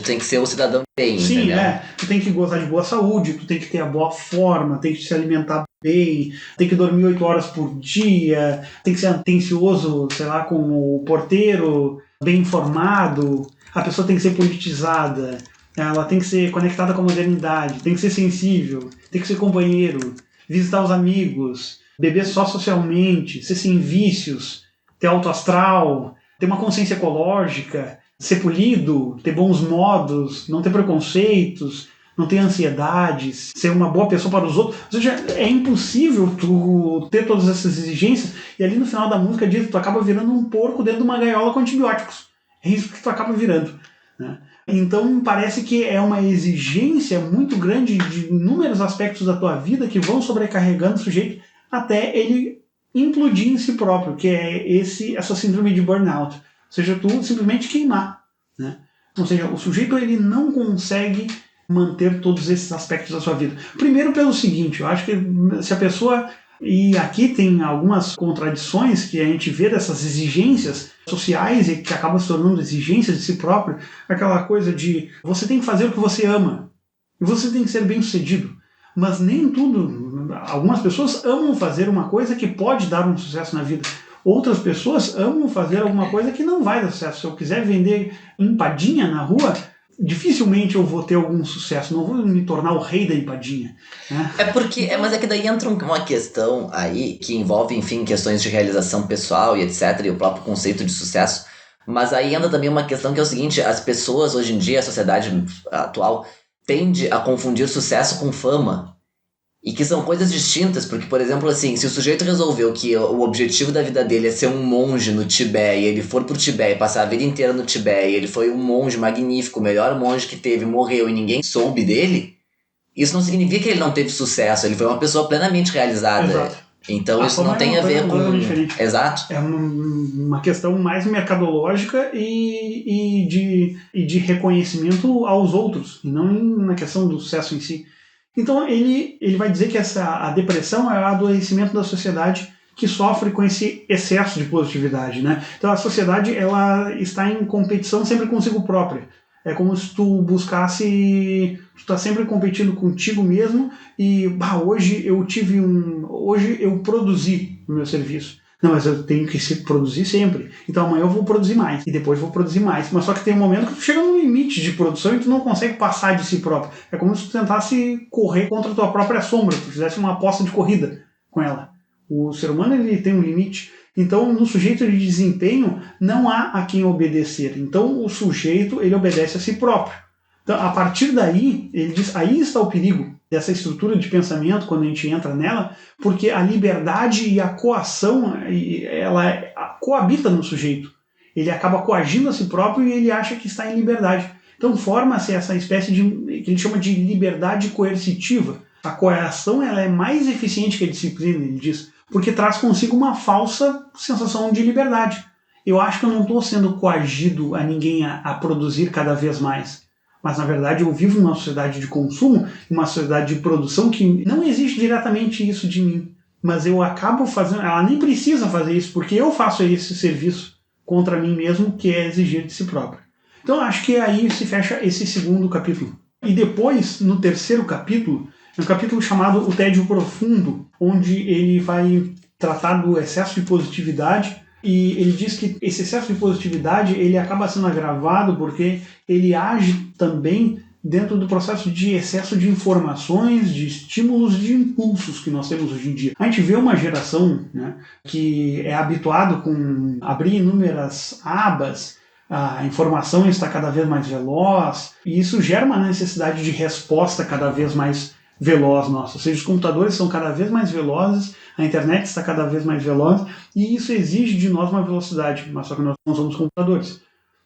tem que ser o cidadão bem, sim, entendeu? Tu tem que gozar de boa saúde, tu tem que ter a boa forma, tem que se alimentar bem, tem que dormir 8 horas por dia, tem que ser atencioso, sei lá, com o porteiro, bem informado, a pessoa tem que ser politizada, ela tem que ser conectada com a modernidade, tem que ser sensível, tem que ser companheiro, visitar os amigos, beber só socialmente, ser sem vícios, ter alto astral, ter uma consciência ecológica, ser polido, ter bons modos, não ter preconceitos, não ter ansiedades, ser uma boa pessoa para os outros. Ou seja, é impossível tu ter todas essas exigências e ali no final da música diz que tu acaba virando um porco dentro de uma gaiola com antibióticos. É isso que tu acaba virando, né? Então parece que é uma exigência muito grande de inúmeros aspectos da tua vida que vão sobrecarregando o sujeito até ele implodir em si próprio, que é essa síndrome de burnout. Ou seja, tu simplesmente queimar, né? Ou seja, o sujeito ele não consegue manter todos esses aspectos da sua vida. Primeiro pelo seguinte, eu acho que se a pessoa... E aqui tem algumas contradições que a gente vê dessas exigências sociais e que acabam se tornando exigências de si próprio. Aquela coisa de você tem que fazer o que você ama e você tem que ser bem sucedido. Mas nem tudo... Algumas pessoas amam fazer uma coisa que pode dar um sucesso na vida. Outras pessoas amam fazer alguma coisa que não vai dar sucesso. Se eu quiser vender empadinha na rua, dificilmente eu vou ter algum sucesso. Não vou me tornar o rei da empadinha, né? Mas é que daí entra uma questão aí que envolve, enfim, questões de realização pessoal e etc. E o próprio conceito de sucesso. Mas aí entra também uma questão que é o seguinte: as pessoas hoje em dia, a sociedade atual, tende a confundir sucesso com fama. E que são coisas distintas, porque, por exemplo, assim, se o sujeito resolveu que o objetivo da vida dele é ser um monge no Tibete, e ele for pro Tibete e passar a vida inteira no Tibete, e ele foi um monge magnífico, o melhor monge que teve, morreu e ninguém soube dele, isso não significa que ele não teve sucesso, ele foi uma pessoa plenamente realizada. Exato. Então isso não tem a ver com... Exato. É uma questão mais mercadológica e de reconhecimento aos outros, e não na questão do sucesso em si. Então ele vai dizer que a depressão é o adoecimento da sociedade que sofre com esse excesso de positividade, né? Então a sociedade ela está em competição sempre consigo própria. É como se tu buscasse, tu tá sempre competindo contigo mesmo e hoje eu produzi o meu serviço. Não, mas eu tenho que produzir sempre. Então amanhã eu vou produzir mais e depois vou produzir mais. Mas só que tem um momento que tu chega no limite de produção e tu não consegue passar de si próprio. É como se tu tentasse correr contra a tua própria sombra, tu fizesse uma aposta de corrida com ela. O ser humano ele tem um limite. Então, no sujeito de desempenho, não há a quem obedecer. Então, o sujeito ele obedece a si próprio. Então, a partir daí, ele diz, aí está o perigo dessa estrutura de pensamento, quando a gente entra nela, porque a liberdade e a coação, ela coabita no sujeito. Ele acaba coagindo a si próprio e ele acha que está em liberdade. Então, forma-se essa espécie de, que ele chama de liberdade coercitiva. A coerção ela é mais eficiente que a disciplina, ele diz, porque traz consigo uma falsa sensação de liberdade. Eu acho que eu não estou sendo coagido a ninguém a produzir cada vez mais. Mas, na verdade, eu vivo numa sociedade de consumo, uma sociedade de produção que não exige diretamente isso de mim. Mas eu acabo fazendo... Ela nem precisa fazer isso, porque eu faço esse serviço contra mim mesmo, que é exigir de si próprio. Então, acho que aí se fecha esse segundo capítulo. E depois, no terceiro capítulo, é um capítulo chamado O Tédio Profundo, onde ele vai tratar do excesso de positividade, e ele diz que esse excesso de positividade ele acaba sendo agravado porque ele age também dentro do processo de excesso de informações, de estímulos, de impulsos que nós temos hoje em dia. A gente vê uma geração, né, que é habituado com abrir inúmeras abas, a informação está cada vez mais veloz, e isso gera uma necessidade de resposta cada vez mais veloz nossa. Ou seja, os computadores são cada vez mais velozes, a internet está cada vez mais veloz, e isso exige de nós uma velocidade, mas só que nós não somos computadores.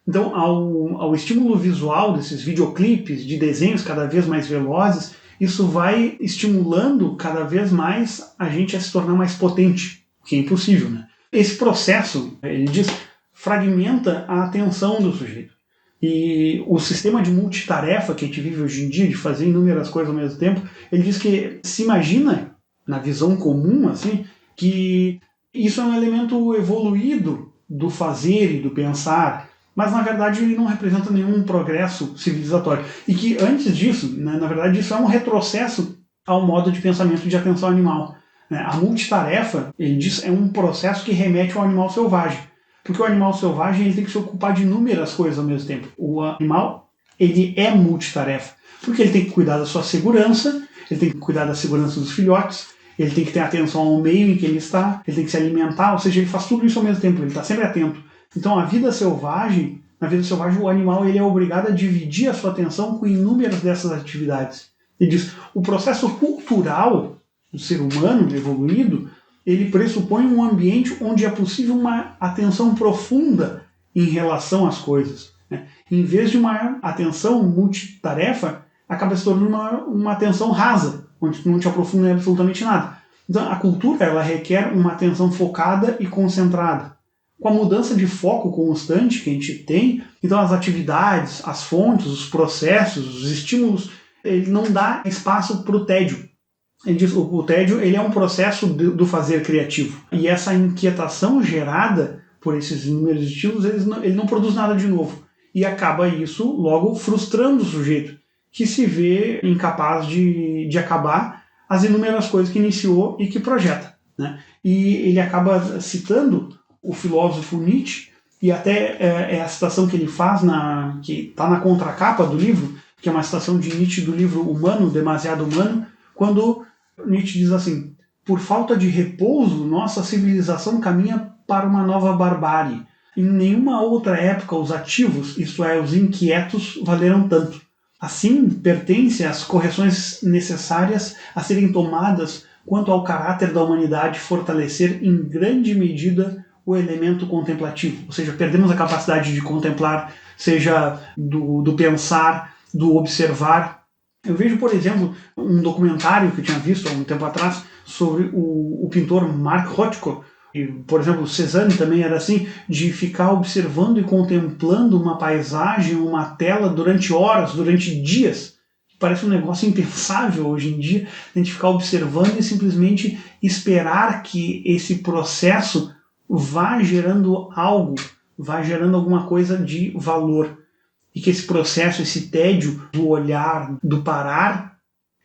Então, ao estímulo visual desses videoclipes, de desenhos cada vez mais velozes, isso vai estimulando cada vez mais a gente a se tornar mais potente, o que é impossível, né? Esse processo, ele diz, fragmenta a atenção do sujeito. E o sistema de multitarefa que a gente vive hoje em dia, de fazer inúmeras coisas ao mesmo tempo, ele diz que se imagina, na visão comum, assim, que isso é um elemento evoluído do fazer e do pensar, mas na verdade ele não representa nenhum progresso civilizatório. E que antes disso, né, na verdade isso é um retrocesso ao modo de pensamento de atenção animal. A multitarefa, ele diz, é um processo que remete ao animal selvagem. Porque o animal selvagem ele tem que se ocupar de inúmeras coisas ao mesmo tempo. O animal ele é multitarefa, porque ele tem que cuidar da sua segurança, ele tem que cuidar da segurança dos filhotes, ele tem que ter atenção ao meio em que ele está, ele tem que se alimentar, ou seja, ele faz tudo isso ao mesmo tempo, ele está sempre atento. Então na vida selvagem o animal ele é obrigado a dividir a sua atenção com inúmeras dessas atividades. Ele diz, o processo cultural do ser humano evoluído, ele pressupõe um ambiente onde é possível uma atenção profunda em relação às coisas. Né? Em vez de uma atenção multitarefa, acaba se tornando uma atenção rasa, onde tu não te aprofunda em absolutamente nada. Então a cultura ela requer uma atenção focada e concentrada. Com a mudança de foco constante que a gente tem, então as atividades, as fontes, os processos, os estímulos, ele não dá espaço para o tédio. Ele diz, o tédio ele é um processo do fazer criativo. E essa inquietação gerada por esses inúmeros estímulos, ele não produz nada de novo. E acaba isso logo frustrando o sujeito, que se vê incapaz de acabar as inúmeras coisas que iniciou e que projeta. Né? E ele acaba citando o filósofo Nietzsche, e até é a citação que ele faz, que está na contracapa do livro, que é uma citação de Nietzsche do livro Humano, Demasiado Humano, quando Nietzsche diz assim, por falta de repouso, nossa civilização caminha para uma nova barbárie. Em nenhuma outra época os ativos, isto é, os inquietos, valeram tanto. Assim, pertence às correções necessárias a serem tomadas quanto ao caráter da humanidade fortalecer em grande medida o elemento contemplativo. Ou seja, perdemos a capacidade de contemplar, seja do pensar, do observar, Eu vejo, por exemplo, um documentário que eu tinha visto há um tempo atrás sobre o pintor Mark Rothko. E, por exemplo, Cézanne também era assim, de ficar observando e contemplando uma paisagem, uma tela durante horas, durante dias. Parece um negócio impensável hoje em dia, a gente ficar observando e simplesmente esperar que esse processo vá gerando algo, vá gerando alguma coisa de valor. E que esse processo, esse tédio do olhar, do parar,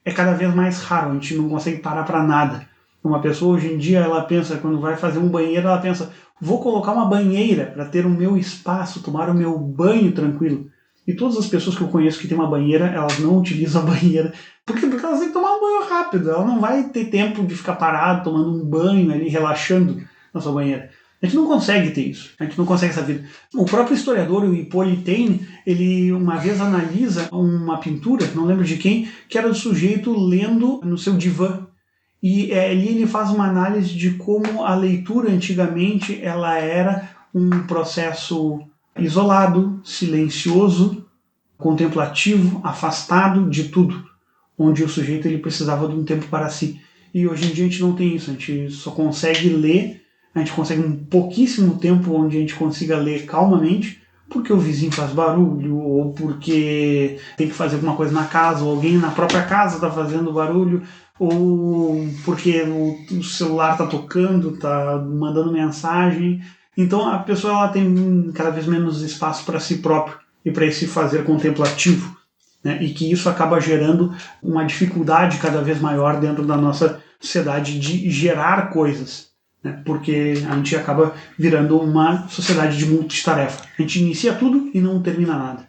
é cada vez mais raro. A gente não consegue parar para nada. Uma pessoa hoje em dia, ela pensa, quando vai fazer um banheiro, ela pensa, vou colocar uma banheira para ter o meu espaço, tomar o meu banho tranquilo. E todas as pessoas que eu conheço que tem uma banheira, elas não utilizam a banheira. Porque elas têm que tomar um banho rápido. Ela não vai ter tempo de ficar parado, tomando um banho ali, relaxando na sua banheira. A gente não consegue ter isso. A gente não consegue essa vida. O próprio historiador, o Hippolyte Taine, ele uma vez analisa uma pintura, não lembro de quem, que era do sujeito lendo no seu divã. E ali ele faz uma análise de como a leitura antigamente ela era um processo isolado, silencioso, contemplativo, afastado de tudo, onde o sujeito ele precisava de um tempo para si. E hoje em dia a gente não tem isso, a gente só consegue ler, a gente consegue um pouquíssimo tempo onde a gente consiga ler calmamente, porque o vizinho faz barulho, ou porque tem que fazer alguma coisa na casa, ou alguém na própria casa está fazendo barulho, ou porque o celular está tocando, está mandando mensagem. Então a pessoa ela tem cada vez menos espaço para si próprio e para esse fazer contemplativo, né? E que isso acaba gerando uma dificuldade cada vez maior dentro da nossa sociedade de gerar coisas, né? Porque a gente acaba virando uma sociedade de multitarefa. A gente inicia tudo e não termina nada.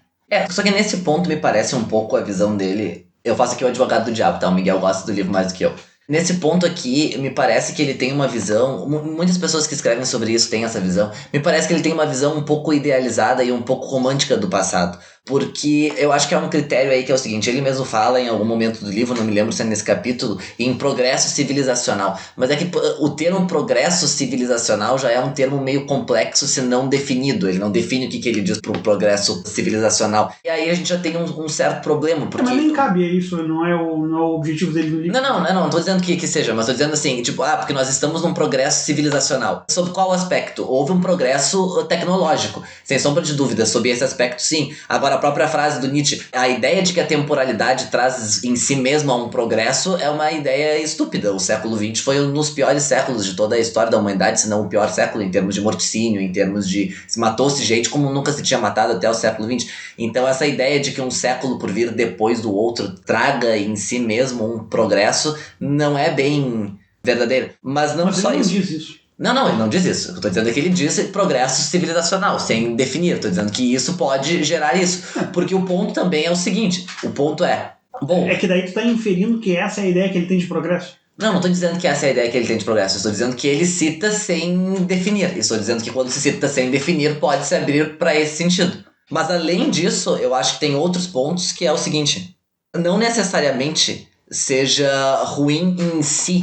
Só que nesse ponto me parece um pouco a visão dele. Eu faço aqui o advogado do diabo, tá? O Miguel gosta do livro mais do que eu. Nesse ponto aqui, me parece que ele tem uma visão... Muitas pessoas que escrevem sobre isso têm essa visão. Me parece que ele tem uma visão um pouco idealizada e um pouco romântica do passado. Porque eu acho que é um critério aí que é o seguinte, ele mesmo fala em algum momento do livro, não me lembro se é nesse capítulo, em progresso civilizacional. Mas é que o termo progresso civilizacional já é um termo meio complexo, se não definido. Ele não define o que ele diz pro progresso civilizacional. E aí a gente já tem um certo problema. Porque... Mas nem cabe isso, não é o objetivo dele no livro. Não tô dizendo que seja, mas tô dizendo assim, tipo, porque nós estamos num progresso civilizacional. Sob qual aspecto? Houve um progresso tecnológico, sem sombra de dúvida, sob esse aspecto sim. Agora, a própria frase do Nietzsche, a ideia de que a temporalidade traz em si mesma um progresso é uma ideia estúpida. O século XX foi um dos piores séculos de toda a história da humanidade, se não o pior século em termos de morticínio, em termos de... se matou-se gente como nunca se tinha matado até o século XX. Então essa ideia de que um século por vir depois do outro traga em si mesmo um progresso não é bem verdadeiro. Mas não só isso. Ele não diz isso. Não, ele não diz isso. Eu tô dizendo é que ele diz progresso civilizacional, sem definir. Tô dizendo que isso pode gerar isso. Porque o ponto também é o seguinte. O ponto é... bom, é que daí tu tá inferindo que essa é a ideia que ele tem de progresso. Não tô dizendo que essa é a ideia que ele tem de progresso. Estou dizendo que ele cita sem definir. Estou dizendo que quando se cita sem definir, pode se abrir para esse sentido. Mas além disso, eu acho que tem outros pontos que é o seguinte. Não necessariamente seja ruim em si.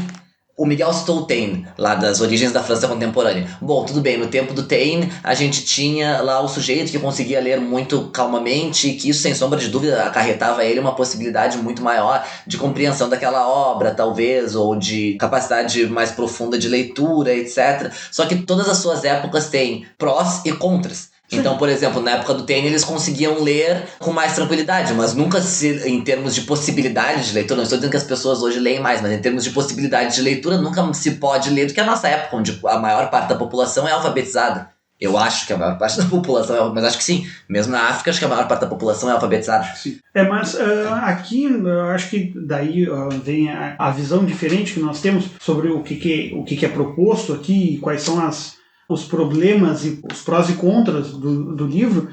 O Miguel citou o Taine, lá das origens da França contemporânea. Bom, tudo bem, no tempo do Taine, a gente tinha lá o sujeito que conseguia ler muito calmamente, e que isso, sem sombra de dúvida, acarretava a ele uma possibilidade muito maior de compreensão daquela obra, talvez, ou de capacidade mais profunda de leitura, etc. Só que todas as suas épocas têm prós e contras. Então, por exemplo, na época do Taine eles conseguiam ler com mais tranquilidade, mas nunca em termos de possibilidade de leitura, não estou dizendo que as pessoas hoje leem mais, mas em termos de possibilidade de leitura nunca se pode ler do que a nossa época, onde a maior parte da população é alfabetizada. Eu acho que a maior parte da população é, mas acho que sim, mesmo na África acho que a maior parte da população é alfabetizada. Sim. Mas aqui acho que daí vem a visão diferente que nós temos sobre o que é proposto aqui e quais são os problemas e os prós e contras do livro.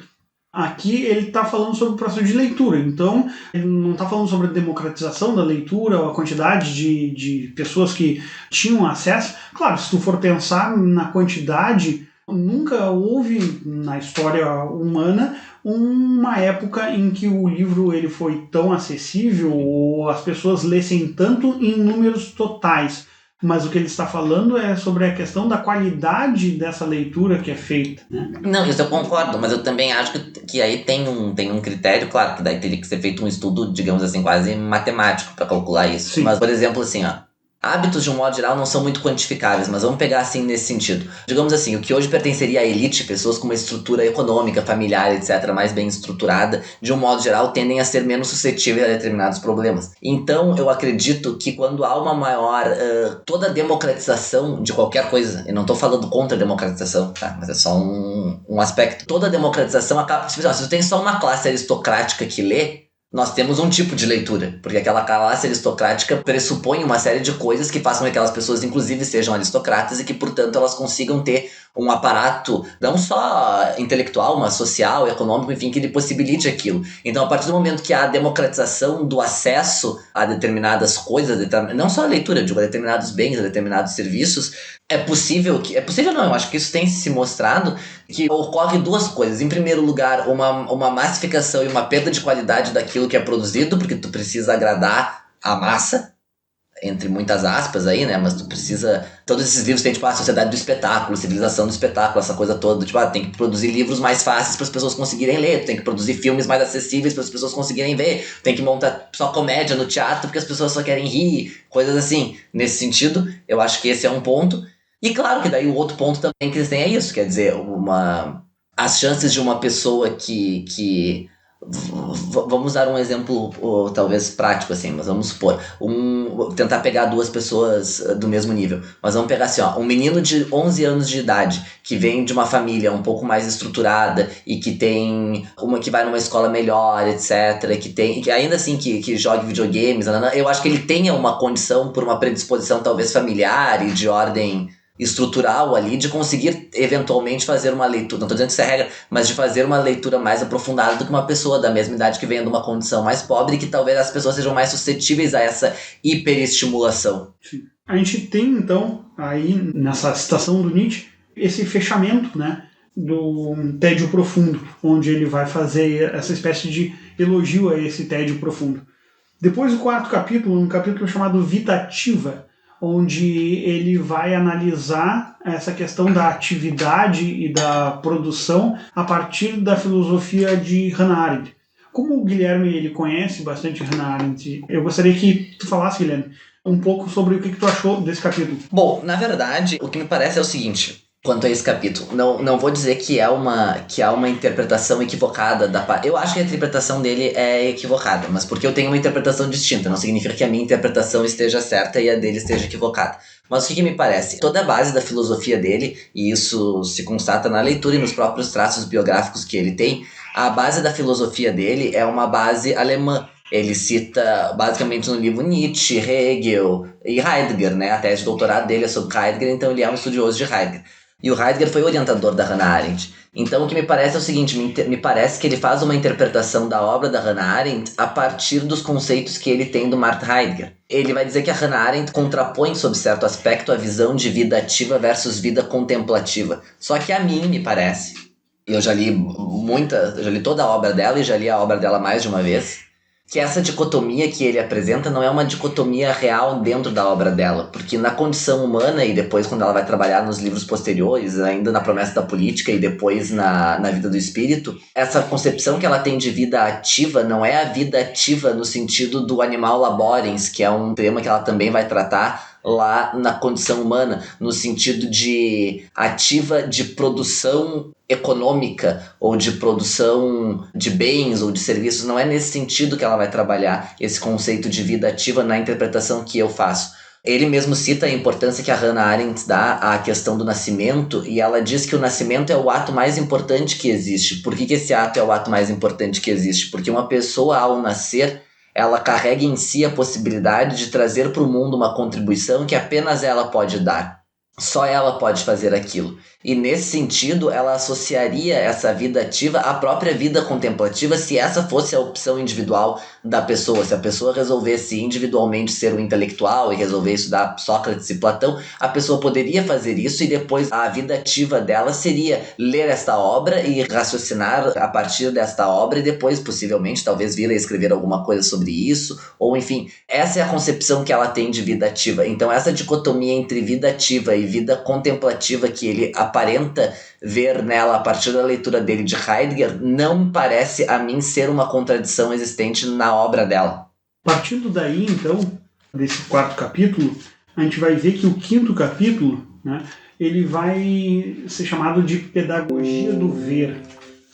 Aqui ele está falando sobre o processo de leitura, então ele não está falando sobre a democratização da leitura ou a quantidade de pessoas que tinham acesso. Claro, se tu for pensar na quantidade, nunca houve na história humana uma época em que o livro ele foi tão acessível ou as pessoas lessem tanto em números totais. mas o que ele está falando é sobre a questão da qualidade dessa leitura que é feita, né? Não, isso eu concordo, mas eu também acho que aí tem um critério, claro, que daí teria que ser feito um estudo, digamos assim, quase matemático para calcular isso. Sim. Mas, por exemplo, assim, ó, hábitos, de um modo geral, não são muito quantificáveis, mas vamos pegar assim nesse sentido. Digamos assim, o que hoje pertenceria à elite, pessoas com uma estrutura econômica, familiar, etc., mais bem estruturada, de um modo geral, tendem a ser menos suscetíveis a determinados problemas. Então, eu acredito que quando há uma maior... toda a democratização de qualquer coisa, eu não estou falando contra a democratização, tá? Mas é só um aspecto. Toda a democratização acaba... Se você tem só uma classe aristocrática que lê, nós temos um tipo de leitura, porque aquela classe aristocrática pressupõe uma série de coisas que façam com que aquelas pessoas, inclusive, sejam aristocratas e que, portanto, elas consigam ter um aparato, não só intelectual, mas social, econômico, enfim, que lhe possibilite aquilo. Então, a partir do momento que há a democratização do acesso a determinadas coisas, não só a leitura, digo, a determinados bens, a determinados serviços, é possível não, eu acho que isso tem se mostrado que ocorre duas coisas. Em primeiro lugar, uma massificação e uma perda de qualidade daquilo que é produzido, porque tu precisa agradar a massa, entre muitas aspas aí, né, mas tu precisa... Todos esses livros têm, tipo, a sociedade do espetáculo, civilização do espetáculo, essa coisa toda, tipo, tem que produzir livros mais fáceis para as pessoas conseguirem ler, tu tem que produzir filmes mais acessíveis para as pessoas conseguirem ver, tem que montar só comédia no teatro porque as pessoas só querem rir, coisas assim. Nesse sentido, eu acho que esse é um ponto. E claro que daí o outro ponto também que eles têm é isso, quer dizer, as chances de uma pessoa que vamos dar um exemplo talvez prático assim, mas vamos supor, tentar pegar duas pessoas do mesmo nível, mas vamos pegar assim, ó, um menino de 11 anos de idade que vem de uma família um pouco mais estruturada e que tem que vai numa escola melhor, etc, que ainda assim que jogue videogames, eu acho que ele tenha uma condição por uma predisposição talvez familiar e de ordem estrutural ali, de conseguir eventualmente fazer uma leitura, não estou dizendo que isso é regra, mas de fazer uma leitura mais aprofundada do que uma pessoa da mesma idade que venha de uma condição mais pobre e que talvez as pessoas sejam mais suscetíveis a essa hiperestimulação. Sim. A gente tem então, aí nessa citação do Nietzsche, esse fechamento, né, do tédio profundo, onde ele vai fazer essa espécie de elogio a esse tédio profundo. Depois do quarto capítulo, um capítulo chamado Vita Ativa, onde ele vai analisar essa questão da atividade e da produção a partir da filosofia de Hannah Arendt. Como o Guilherme ele conhece bastante Hannah Arendt, eu gostaria que tu falasse, Guilherme, um pouco sobre o que tu achou desse capítulo. Bom, na verdade, o que me parece é o seguinte... Quanto a esse capítulo, não vou dizer que há uma interpretação equivocada da parte. Eu acho que a interpretação dele é equivocada, mas porque eu tenho uma interpretação distinta, não significa que a minha interpretação esteja certa e a dele esteja equivocada. Mas o que me parece? Toda a base da filosofia dele, e isso se constata na leitura e nos próprios traços biográficos que ele tem, a base da filosofia dele é uma base alemã. Ele cita basicamente no livro Nietzsche, Hegel e Heidegger, né? A tese de doutorado dele é sobre Heidegger, então ele é um estudioso de Heidegger. E o Heidegger foi orientador da Hannah Arendt. Então o que me parece é o seguinte, me parece que ele faz uma interpretação da obra da Hannah Arendt a partir dos conceitos que ele tem do Martin Heidegger. Ele vai dizer que a Hannah Arendt contrapõe, sob certo aspecto, a visão de vida ativa versus vida contemplativa. Só que a mim me parece, e eu já li toda a obra dela e já li a obra dela mais de uma vez, que essa dicotomia que ele apresenta não é uma dicotomia real dentro da obra dela, porque na condição humana e depois quando ela vai trabalhar nos livros posteriores, ainda na Promessa da Política e depois na Vida do Espírito, essa concepção que ela tem de vida ativa não é a vida ativa no sentido do animal laborens, que é um tema que ela também vai tratar lá na condição humana, no sentido de ativa de produção econômica ou de produção de bens ou de serviços. Não é nesse sentido que ela vai trabalhar esse conceito de vida ativa na interpretação que eu faço. Ele mesmo cita a importância que a Hannah Arendt dá à questão do nascimento, e ela diz que o nascimento é o ato mais importante que existe. Por que esse ato é o ato mais importante que existe? Porque uma pessoa, ao nascer, ela carrega em si a possibilidade de trazer para o mundo uma contribuição que apenas ela pode dar. Só ela pode fazer aquilo. E nesse sentido, ela associaria essa vida ativa à própria vida contemplativa se essa fosse a opção individual da pessoa. Se a pessoa resolvesse individualmente ser um intelectual e resolver estudar Sócrates e Platão, a pessoa poderia fazer isso e depois a vida ativa dela seria ler esta obra e raciocinar a partir desta obra e depois, possivelmente, talvez vir a escrever alguma coisa sobre isso, ou enfim, essa é a concepção que ela tem de vida ativa. Então essa dicotomia entre vida ativa e vida contemplativa que ele aparenta ver nela a partir da leitura dele de Heidegger não me parece a mim ser uma contradição existente na obra dela. Partindo daí, então, desse 4º capítulo, a gente vai ver que o 5º capítulo, né, ele vai ser chamado de Pedagogia do Ver,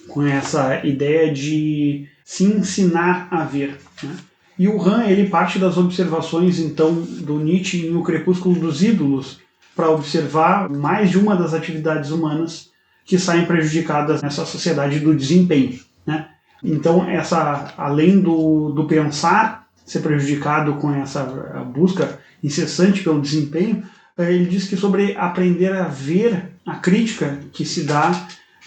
com essa ideia de se ensinar a ver, né? E o Han, ele parte das observações, então, do Nietzsche em O Crepúsculo dos Ídolos, para observar mais de uma das atividades humanas que saem prejudicadas nessa sociedade do desempenho, né? Então, além do pensar ser prejudicado com essa busca incessante pelo desempenho, ele diz que sobre aprender a ver a crítica que se dá,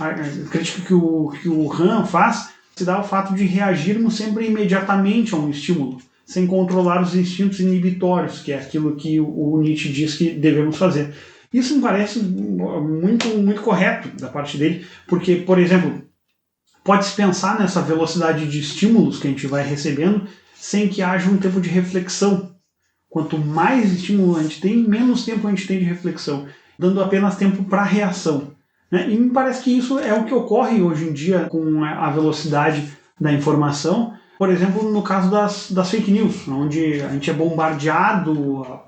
a crítica que o Han faz, se dá ao fato de reagirmos sempre imediatamente a um estímulo, sem controlar os instintos inibitórios, que é aquilo que o Nietzsche diz que devemos fazer. Isso me parece muito, muito correto da parte dele, porque, por exemplo, pode-se pensar nessa velocidade de estímulos que a gente vai recebendo sem que haja um tempo de reflexão. Quanto mais estímulo a gente tem, menos tempo a gente tem de reflexão, dando apenas tempo para reação, né? E me parece que isso é o que ocorre hoje em dia com a velocidade da informação. Por exemplo, no caso das fake news, onde a gente é bombardeado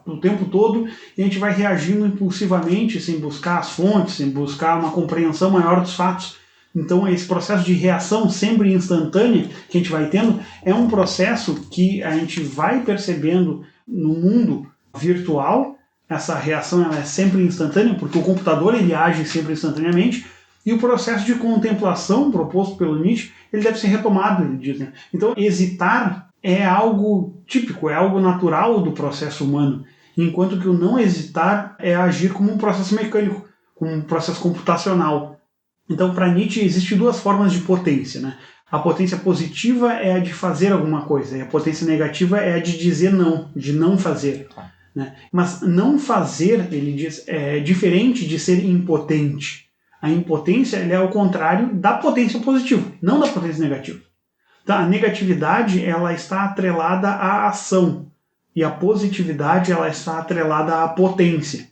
o tempo todo e a gente vai reagindo impulsivamente, sem buscar as fontes, sem buscar uma compreensão maior dos fatos. Então, esse processo de reação sempre instantânea que a gente vai tendo é um processo que a gente vai percebendo no mundo virtual. Essa reação ela é sempre instantânea, porque o computador ele age sempre instantaneamente, e o processo de contemplação proposto pelo Nietzsche ele deve ser retomado, ele diz, né? Então, hesitar é algo típico, é algo natural do processo humano, enquanto que o não hesitar é agir como um processo mecânico, como um processo computacional. Então, para Nietzsche, existem duas formas de potência, né? A potência positiva é a de fazer alguma coisa, e a potência negativa é a de dizer não, de não fazer, né? Mas não fazer, ele diz, é diferente de ser impotente. A impotência ela é ao contrário da potência positiva, não da potência negativa. Então, a negatividade ela está atrelada à ação, e a positividade ela está atrelada à potência,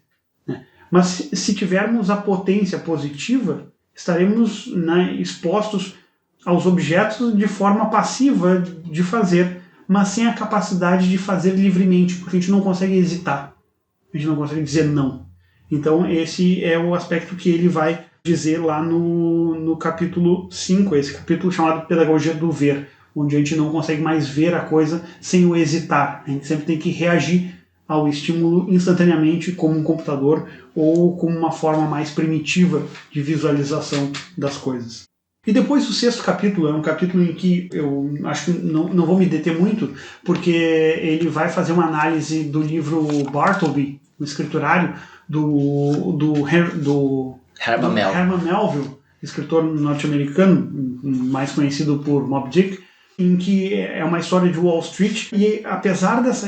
né? Mas se tivermos a potência positiva, estaremos, né, expostos aos objetos de forma passiva de fazer, mas sem a capacidade de fazer livremente, porque a gente não consegue hesitar, a gente não consegue dizer não. Então esse é o aspecto que ele vai dizer lá no capítulo 5, esse capítulo chamado Pedagogia do Ver, onde a gente não consegue mais ver a coisa sem o hesitar, a gente sempre tem que reagir ao estímulo instantaneamente como um computador ou como uma forma mais primitiva de visualização das coisas. E depois o 6º capítulo é um capítulo em que eu acho que não vou me deter muito, porque ele vai fazer uma análise do livro Bartleby, o escriturário, do Herman Melville, escritor norte-americano, mais conhecido por Moby Dick, em que é uma história de Wall Street, e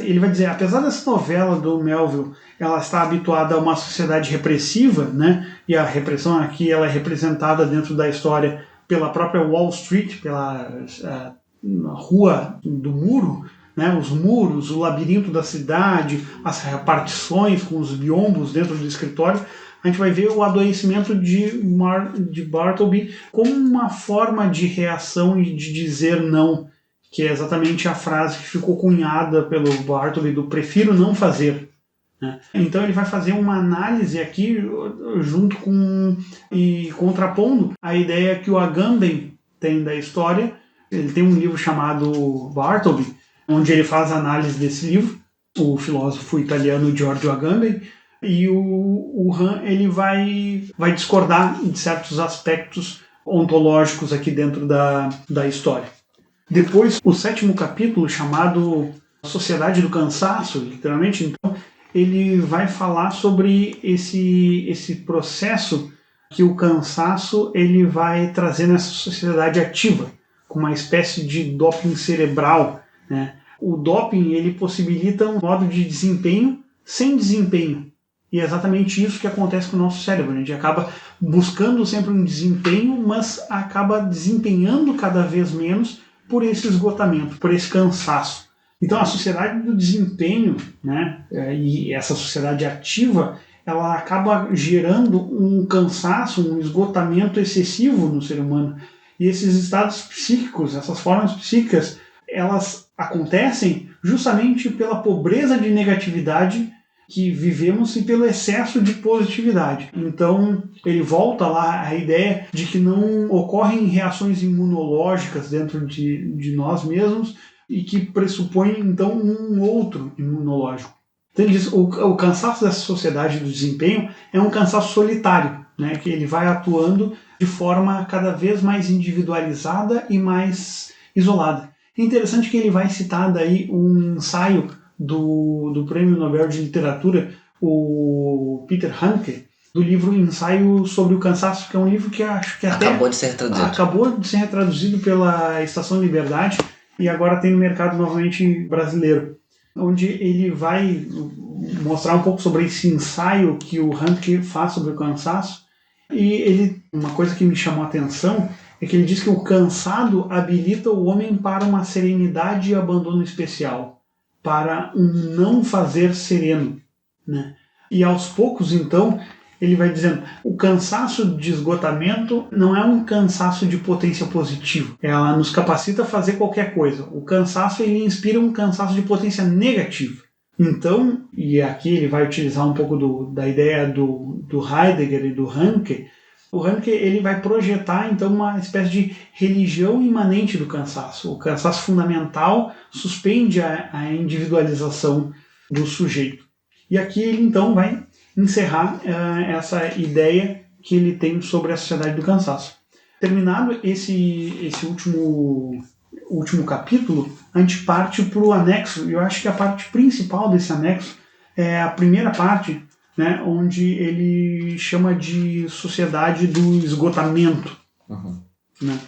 ele vai dizer, apesar dessa novela do Melville, ela está habituada a uma sociedade repressiva, né? E a repressão aqui ela é representada dentro da história pela própria Wall Street, pela rua do muro, né? Os muros, o labirinto da cidade, as repartições com os biombos dentro do escritório. A gente vai ver o adoecimento de Bartleby como uma forma de reação e de dizer não, que é exatamente a frase que ficou cunhada pelo Bartleby do prefiro não fazer, né? Então ele vai fazer uma análise aqui junto com e contrapondo a ideia que o Agamben tem da história. Ele tem um livro chamado Bartleby, onde ele faz a análise desse livro, o filósofo italiano Giorgio Agamben. E o Han ele vai discordar de certos aspectos ontológicos aqui dentro da história. Depois, o 7º capítulo, chamado Sociedade do Cansaço, literalmente, então, ele vai falar sobre esse processo que o cansaço ele vai trazer nessa sociedade ativa, com uma espécie de doping cerebral, né? O doping ele possibilita um modo de desempenho sem desempenho. E é exatamente isso que acontece com o nosso cérebro. A gente acaba buscando sempre um desempenho, mas acaba desempenhando cada vez menos por esse esgotamento, por esse cansaço. Então a sociedade do desempenho, né, e essa sociedade ativa, ela acaba gerando um cansaço, um esgotamento excessivo no ser humano. E esses estados psíquicos, essas formas psíquicas, elas acontecem justamente pela pobreza de negatividade que vivemos e pelo excesso de positividade. Então, ele volta lá à ideia de que não ocorrem reações imunológicas dentro de nós mesmos e que pressupõem, então, um outro imunológico. Então, ele diz, o cansaço dessa sociedade do desempenho é um cansaço solitário, né, que ele vai atuando de forma cada vez mais individualizada e mais isolada. É interessante que ele vai citar daí um ensaio do Prêmio Nobel de Literatura, o Peter Handke, do livro Ensaio sobre o Cansaço, que é um livro que acho que até acabou de ser retraduzido pela Estação Liberdade e agora tem no mercado novamente brasileiro, onde ele vai mostrar um pouco sobre esse ensaio que o Handke faz sobre o cansaço. E uma coisa que me chamou a atenção é que ele diz que o cansado habilita o homem para uma serenidade e abandono especial, para um não fazer sereno, né? E aos poucos, então, ele vai dizendo, o cansaço de esgotamento não é um cansaço de potência positiva. Ela nos capacita a fazer qualquer coisa. O cansaço, ele inspira um cansaço de potência negativa. Então, e aqui ele vai utilizar um pouco da ideia do Heidegger e do Handke. O Handke ele vai projetar então uma espécie de religião imanente do cansaço. O cansaço fundamental suspende a individualização do sujeito. E aqui ele então vai encerrar essa ideia que ele tem sobre a sociedade do cansaço. Terminado esse último capítulo, a gente parte para o anexo, e eu acho que a parte principal desse anexo é a primeira parte, né, onde ele chama de sociedade do esgotamento. Uhum. Né?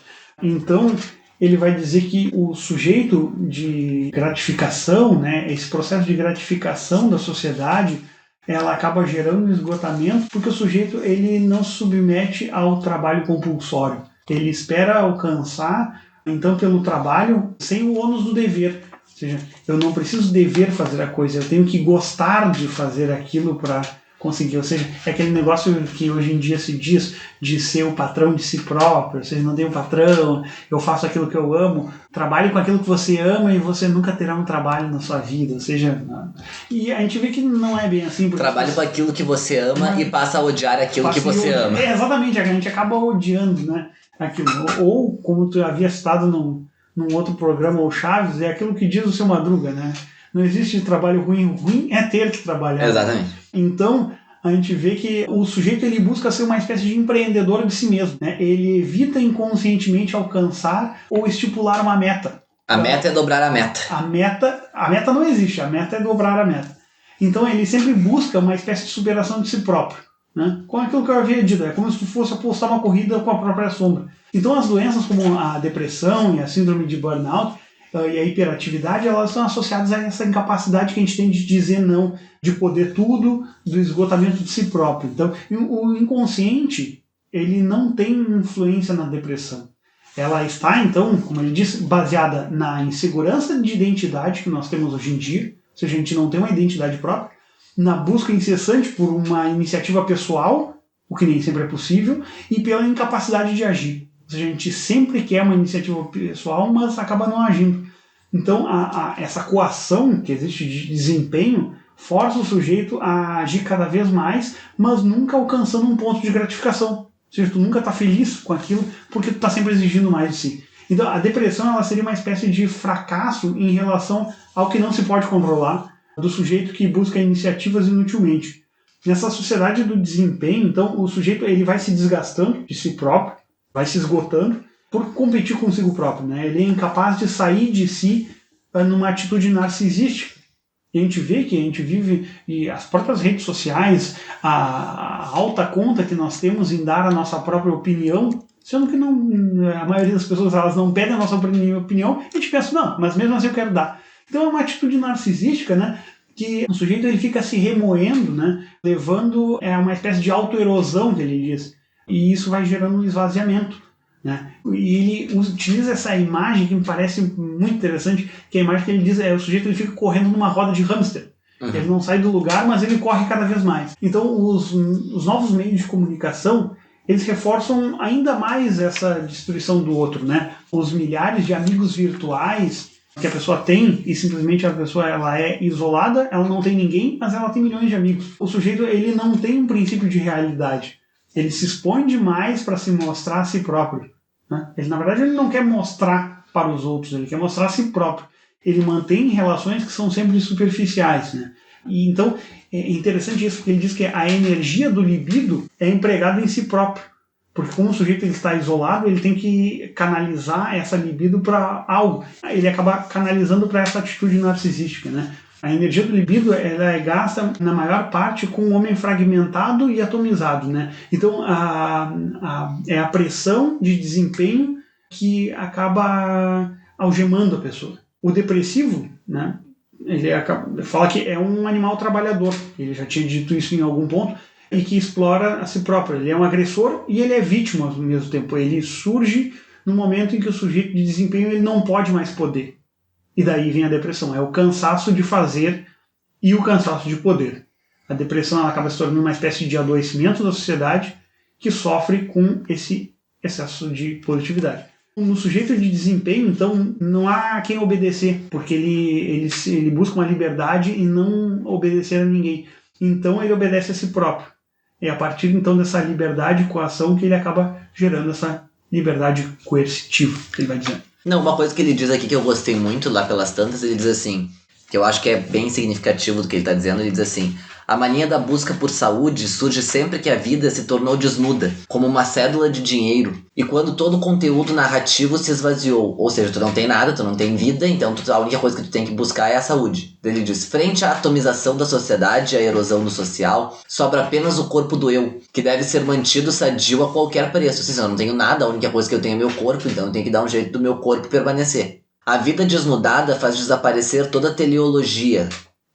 Então, ele vai dizer que o sujeito de gratificação, né, esse processo de gratificação da sociedade, ela acaba gerando um esgotamento porque o sujeito ele não se submete ao trabalho compulsório. Ele espera alcançar, então, pelo trabalho, sem o ônus do dever. Ou seja, eu não preciso dever fazer a coisa, eu tenho que gostar de fazer aquilo para conseguir. Ou seja, é aquele negócio que hoje em dia se diz de ser o patrão de si próprio. Ou seja, não tenho patrão, eu faço aquilo que eu amo. Trabalhe com aquilo que você ama e você nunca terá um trabalho na sua vida. Ou seja, e a gente vê que não é bem assim. Trabalhe com aquilo que você ama e passa a odiar aquilo que você ama. Exatamente, a gente acaba odiando, né, aquilo. Ou, como tu havia citado num outro programa, o Chaves, é aquilo que diz o seu Madruga, né? Não existe trabalho ruim, o ruim é ter que trabalhar. Exatamente. Então, a gente vê que o sujeito ele busca ser uma espécie de empreendedor de si mesmo, né? Ele evita inconscientemente alcançar ou estipular uma meta. A meta é dobrar a meta. A meta não existe, a meta é dobrar a meta. Então, ele sempre busca uma espécie de superação de si próprio, né? Com aquilo que eu havia dito, é como se tu fosse apostar uma corrida com a própria sombra. Então, as doenças como a depressão e a síndrome de burnout e a hiperatividade, elas são associadas a essa incapacidade que a gente tem de dizer não, de poder tudo, do esgotamento de si próprio. Então, o inconsciente, ele não tem influência na depressão. Ela está, então, como ele disse, baseada na insegurança de identidade que nós temos hoje em dia, ou seja, a gente não tem uma identidade própria, na busca incessante por uma iniciativa pessoal, o que nem sempre é possível, e pela incapacidade de agir. Ou seja, a gente sempre quer uma iniciativa pessoal, mas acaba não agindo. Então, essa coação que existe de desempenho força o sujeito a agir cada vez mais, mas nunca alcançando um ponto de gratificação. Ou seja, tu nunca está feliz com aquilo porque tu está sempre exigindo mais de si. Então, a depressão ela seria uma espécie de fracasso em relação ao que não se pode controlar, do sujeito que busca iniciativas inutilmente. Nessa sociedade do desempenho, então, o sujeito ele vai se desgastando de si próprio, vai se esgotando por competir consigo próprio, né? Ele é incapaz de sair de si numa atitude narcisística, E a gente vê que a gente vive, e as próprias redes sociais, a alta conta que nós temos em dar a nossa própria opinião, sendo que a maioria das pessoas elas não pedem a nossa opinião, a gente pensa, não, mas mesmo assim eu quero dar. Então é uma atitude narcisística, né? Que o sujeito ele fica se remoendo, né? Levando uma espécie de autoerosão, que ele diz. E isso vai gerando um esvaziamento. Né? E ele utiliza essa imagem que me parece muito interessante, que é a imagem que ele diz o sujeito ele fica correndo numa roda de hamster. Ele não sai do lugar, mas ele corre cada vez mais. Então os novos meios de comunicação eles reforçam ainda mais essa destruição do outro, né? Os milhares de amigos virtuais que a pessoa tem e simplesmente a pessoa ela é isolada, ela não tem ninguém, mas ela tem milhões de amigos. O sujeito ele não tem um princípio de realidade. Ele se expõe demais para se mostrar a si próprio. Né? Ele, na verdade, ele não quer mostrar para os outros, ele quer mostrar a si próprio. Ele mantém relações que são sempre superficiais. Né? E, então, é interessante isso, porque ele diz que a energia do libido é empregada em si próprio. Porque como o sujeito ele está isolado, ele tem que canalizar essa libido para algo. Ele acaba canalizando para essa atitude narcisística. Né? A energia do libido ela é gasta, na maior parte, com o homem fragmentado e atomizado. Né? Então, é a pressão de desempenho que acaba algemando a pessoa. O depressivo, né, ele fala que é um animal trabalhador. Ele já tinha dito isso em algum ponto. E que explora a si próprio. Ele é um agressor e ele é vítima ao mesmo tempo. Ele surge no momento em que o sujeito de desempenho ele não pode mais poder. E daí vem a depressão. É o cansaço de fazer e o cansaço de poder. A depressão ela acaba se tornando uma espécie de adoecimento da sociedade que sofre com esse excesso de produtividade. No sujeito de desempenho, então, não há quem obedecer, porque ele busca uma liberdade e não obedecer a ninguém. Então ele obedece a si próprio. É a partir então dessa liberdade de coação que ele acaba gerando essa liberdade coercitiva, que ele vai dizendo. Não, uma coisa que ele diz aqui que eu gostei muito lá pelas tantas, ele diz assim, que eu acho que é bem significativo do que ele está dizendo, ele diz assim: a mania da busca por saúde surge sempre que a vida se tornou desnuda, como uma cédula de dinheiro, e quando todo o conteúdo narrativo se esvaziou, ou seja, tu não tem nada, tu não tem vida, então a única coisa que tu tem que buscar é a saúde. Ele diz, frente à atomização da sociedade e à erosão do social, sobra apenas o corpo do eu, que deve ser mantido sadio a qualquer preço. Ou seja, eu não tenho nada, a única coisa que eu tenho é meu corpo, então eu tenho que dar um jeito do meu corpo permanecer. A vida desnudada faz desaparecer toda a teleologia,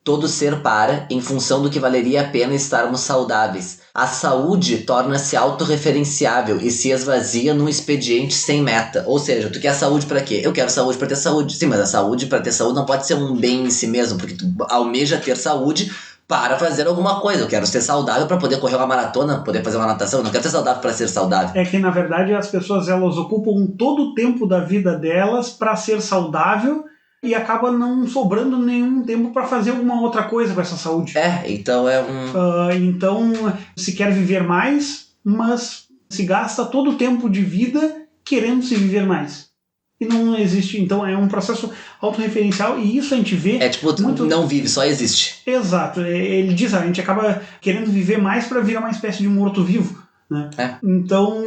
todo ser para, em função do que valeria a pena estarmos saudáveis. A saúde torna-se autorreferenciável e se esvazia num expediente sem meta. Ou seja, tu quer saúde para quê? Eu quero saúde para ter saúde. Sim, mas a saúde para ter saúde não pode ser um bem em si mesmo, porque tu almeja ter saúde para fazer alguma coisa. Eu quero ser saudável para poder correr uma maratona, poder fazer uma natação. Eu não quero ser saudável para ser saudável. É que, na verdade, as pessoas elas ocupam todo o tempo da vida delas para ser saudável e acaba não sobrando nenhum tempo para fazer alguma outra coisa com essa saúde. Então é um... Então, se quer viver mais, mas se gasta todo o tempo de vida querendo se viver mais. E não existe, então é um processo autorreferencial e isso a gente vê... É tipo, muito... não vive, só existe. Exato, ele diz, a gente acaba querendo viver mais para virar uma espécie de morto-vivo. Né? Então,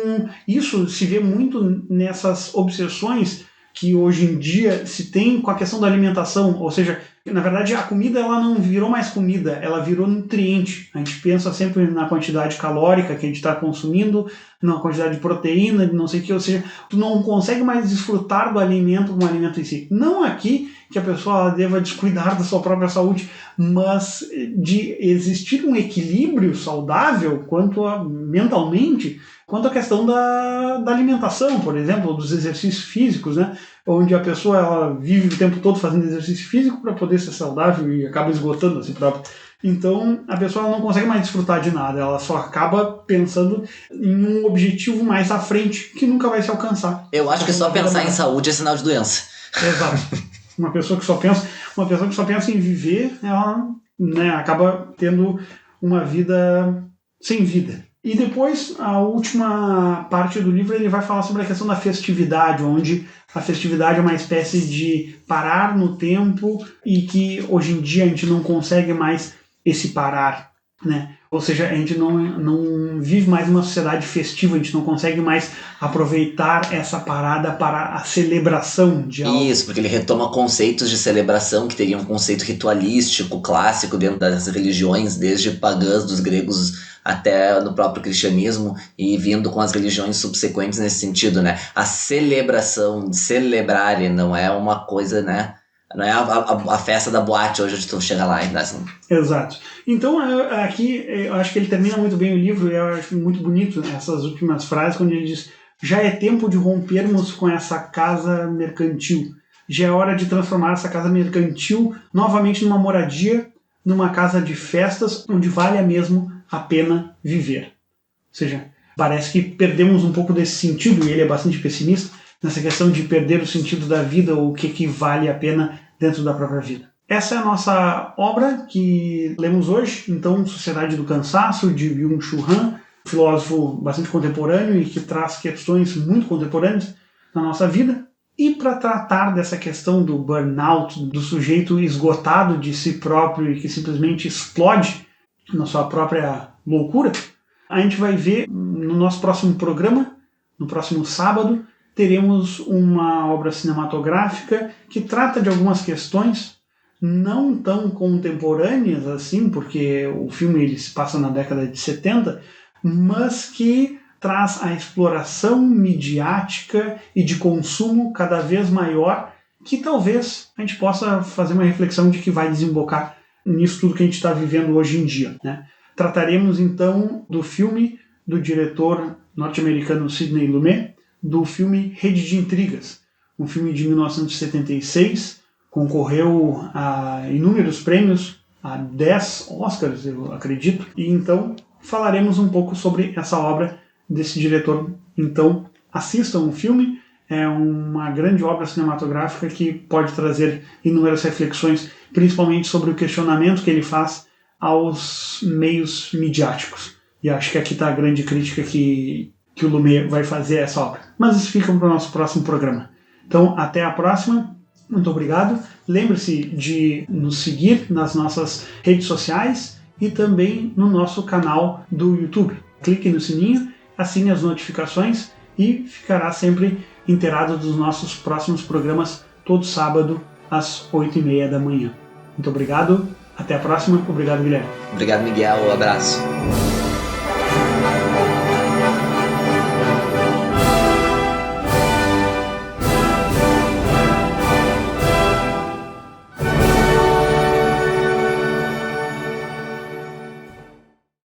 isso se vê muito nessas obsessões que hoje em dia se tem com a questão da alimentação, ou seja, na verdade a comida ela não virou mais comida, ela virou nutriente. A gente pensa sempre na quantidade calórica que a gente está consumindo, na quantidade de proteína, de não sei o que, ou seja, tu não consegue mais desfrutar do alimento como alimento em si. Não aqui que a pessoa deva descuidar da sua própria saúde, mas de existir um equilíbrio saudável mentalmente, quanto à questão da alimentação, por exemplo, dos exercícios físicos, né? Onde a pessoa ela vive o tempo todo fazendo exercício físico para poder ser saudável e acaba esgotando a si própria. Então, a pessoa não consegue mais desfrutar de nada, ela só acaba pensando em um objetivo mais à frente, que nunca vai se alcançar. Eu acho que só pensar em saúde é sinal de doença. Exato. Uma pessoa que só pensa em viver, ela, né, acaba tendo uma vida sem vida. E depois, a última parte do livro, ele vai falar sobre a questão da festividade, onde a festividade é uma espécie de parar no tempo e que hoje em dia a gente não consegue mais esse parar, né? Ou seja, a gente não vive mais uma sociedade festiva, a gente não consegue mais aproveitar essa parada para a celebração de algo. Isso, porque ele retoma conceitos de celebração que teriam um conceito ritualístico, clássico dentro das religiões, desde pagãs dos gregos até no próprio cristianismo, e vindo com as religiões subsequentes nesse sentido, né? A celebração, de celebrar, não é uma coisa, né? Não é a festa da boate hoje onde tu chega lá e dá assim. Exato. Então, aqui, eu acho que ele termina muito bem o livro, e eu acho muito bonito essas últimas frases, quando ele diz: já é tempo de rompermos com essa casa mercantil. Já é hora de transformar essa casa mercantil novamente numa moradia, numa casa de festas, onde vale mesmo a pena viver. Ou seja, parece que perdemos um pouco desse sentido, e ele é bastante pessimista, nessa questão de perder o sentido da vida, ou o que vale a pena dentro da própria vida. Essa é a nossa obra que lemos hoje, então, Sociedade do Cansaço, de Byung-Chul Han, filósofo bastante contemporâneo e que traz questões muito contemporâneas na nossa vida. E para tratar dessa questão do burnout, do sujeito esgotado de si próprio e que simplesmente explode na sua própria loucura, a gente vai ver no nosso próximo programa, no próximo sábado, teremos uma obra cinematográfica que trata de algumas questões não tão contemporâneas assim, porque o filme ele se passa na década de 70, mas que traz a exploração midiática e de consumo cada vez maior, que talvez a gente possa fazer uma reflexão de que vai desembocar nisso tudo que a gente está vivendo hoje em dia, né? Trataremos então do filme do diretor norte-americano Sidney Lumet, do filme Rede de Intrigas, um filme de 1976, concorreu a inúmeros prêmios, a 10 Oscars, eu acredito, e então falaremos um pouco sobre essa obra desse diretor. Então assistam o filme, é uma grande obra cinematográfica que pode trazer inúmeras reflexões, principalmente sobre o questionamento que ele faz aos meios midiáticos. E acho que aqui está a grande crítica que o Lumet vai fazer a essa obra. Mas isso fica para o nosso próximo programa. Então, até a próxima. Muito obrigado. Lembre-se de nos seguir nas nossas redes sociais e também no nosso canal do YouTube. Clique no sininho, assine as notificações e ficará sempre inteirado dos nossos próximos programas, todo sábado, às 8h30 da manhã. Muito obrigado. Até a próxima. Obrigado, Guilherme. Obrigado, Miguel. Um abraço.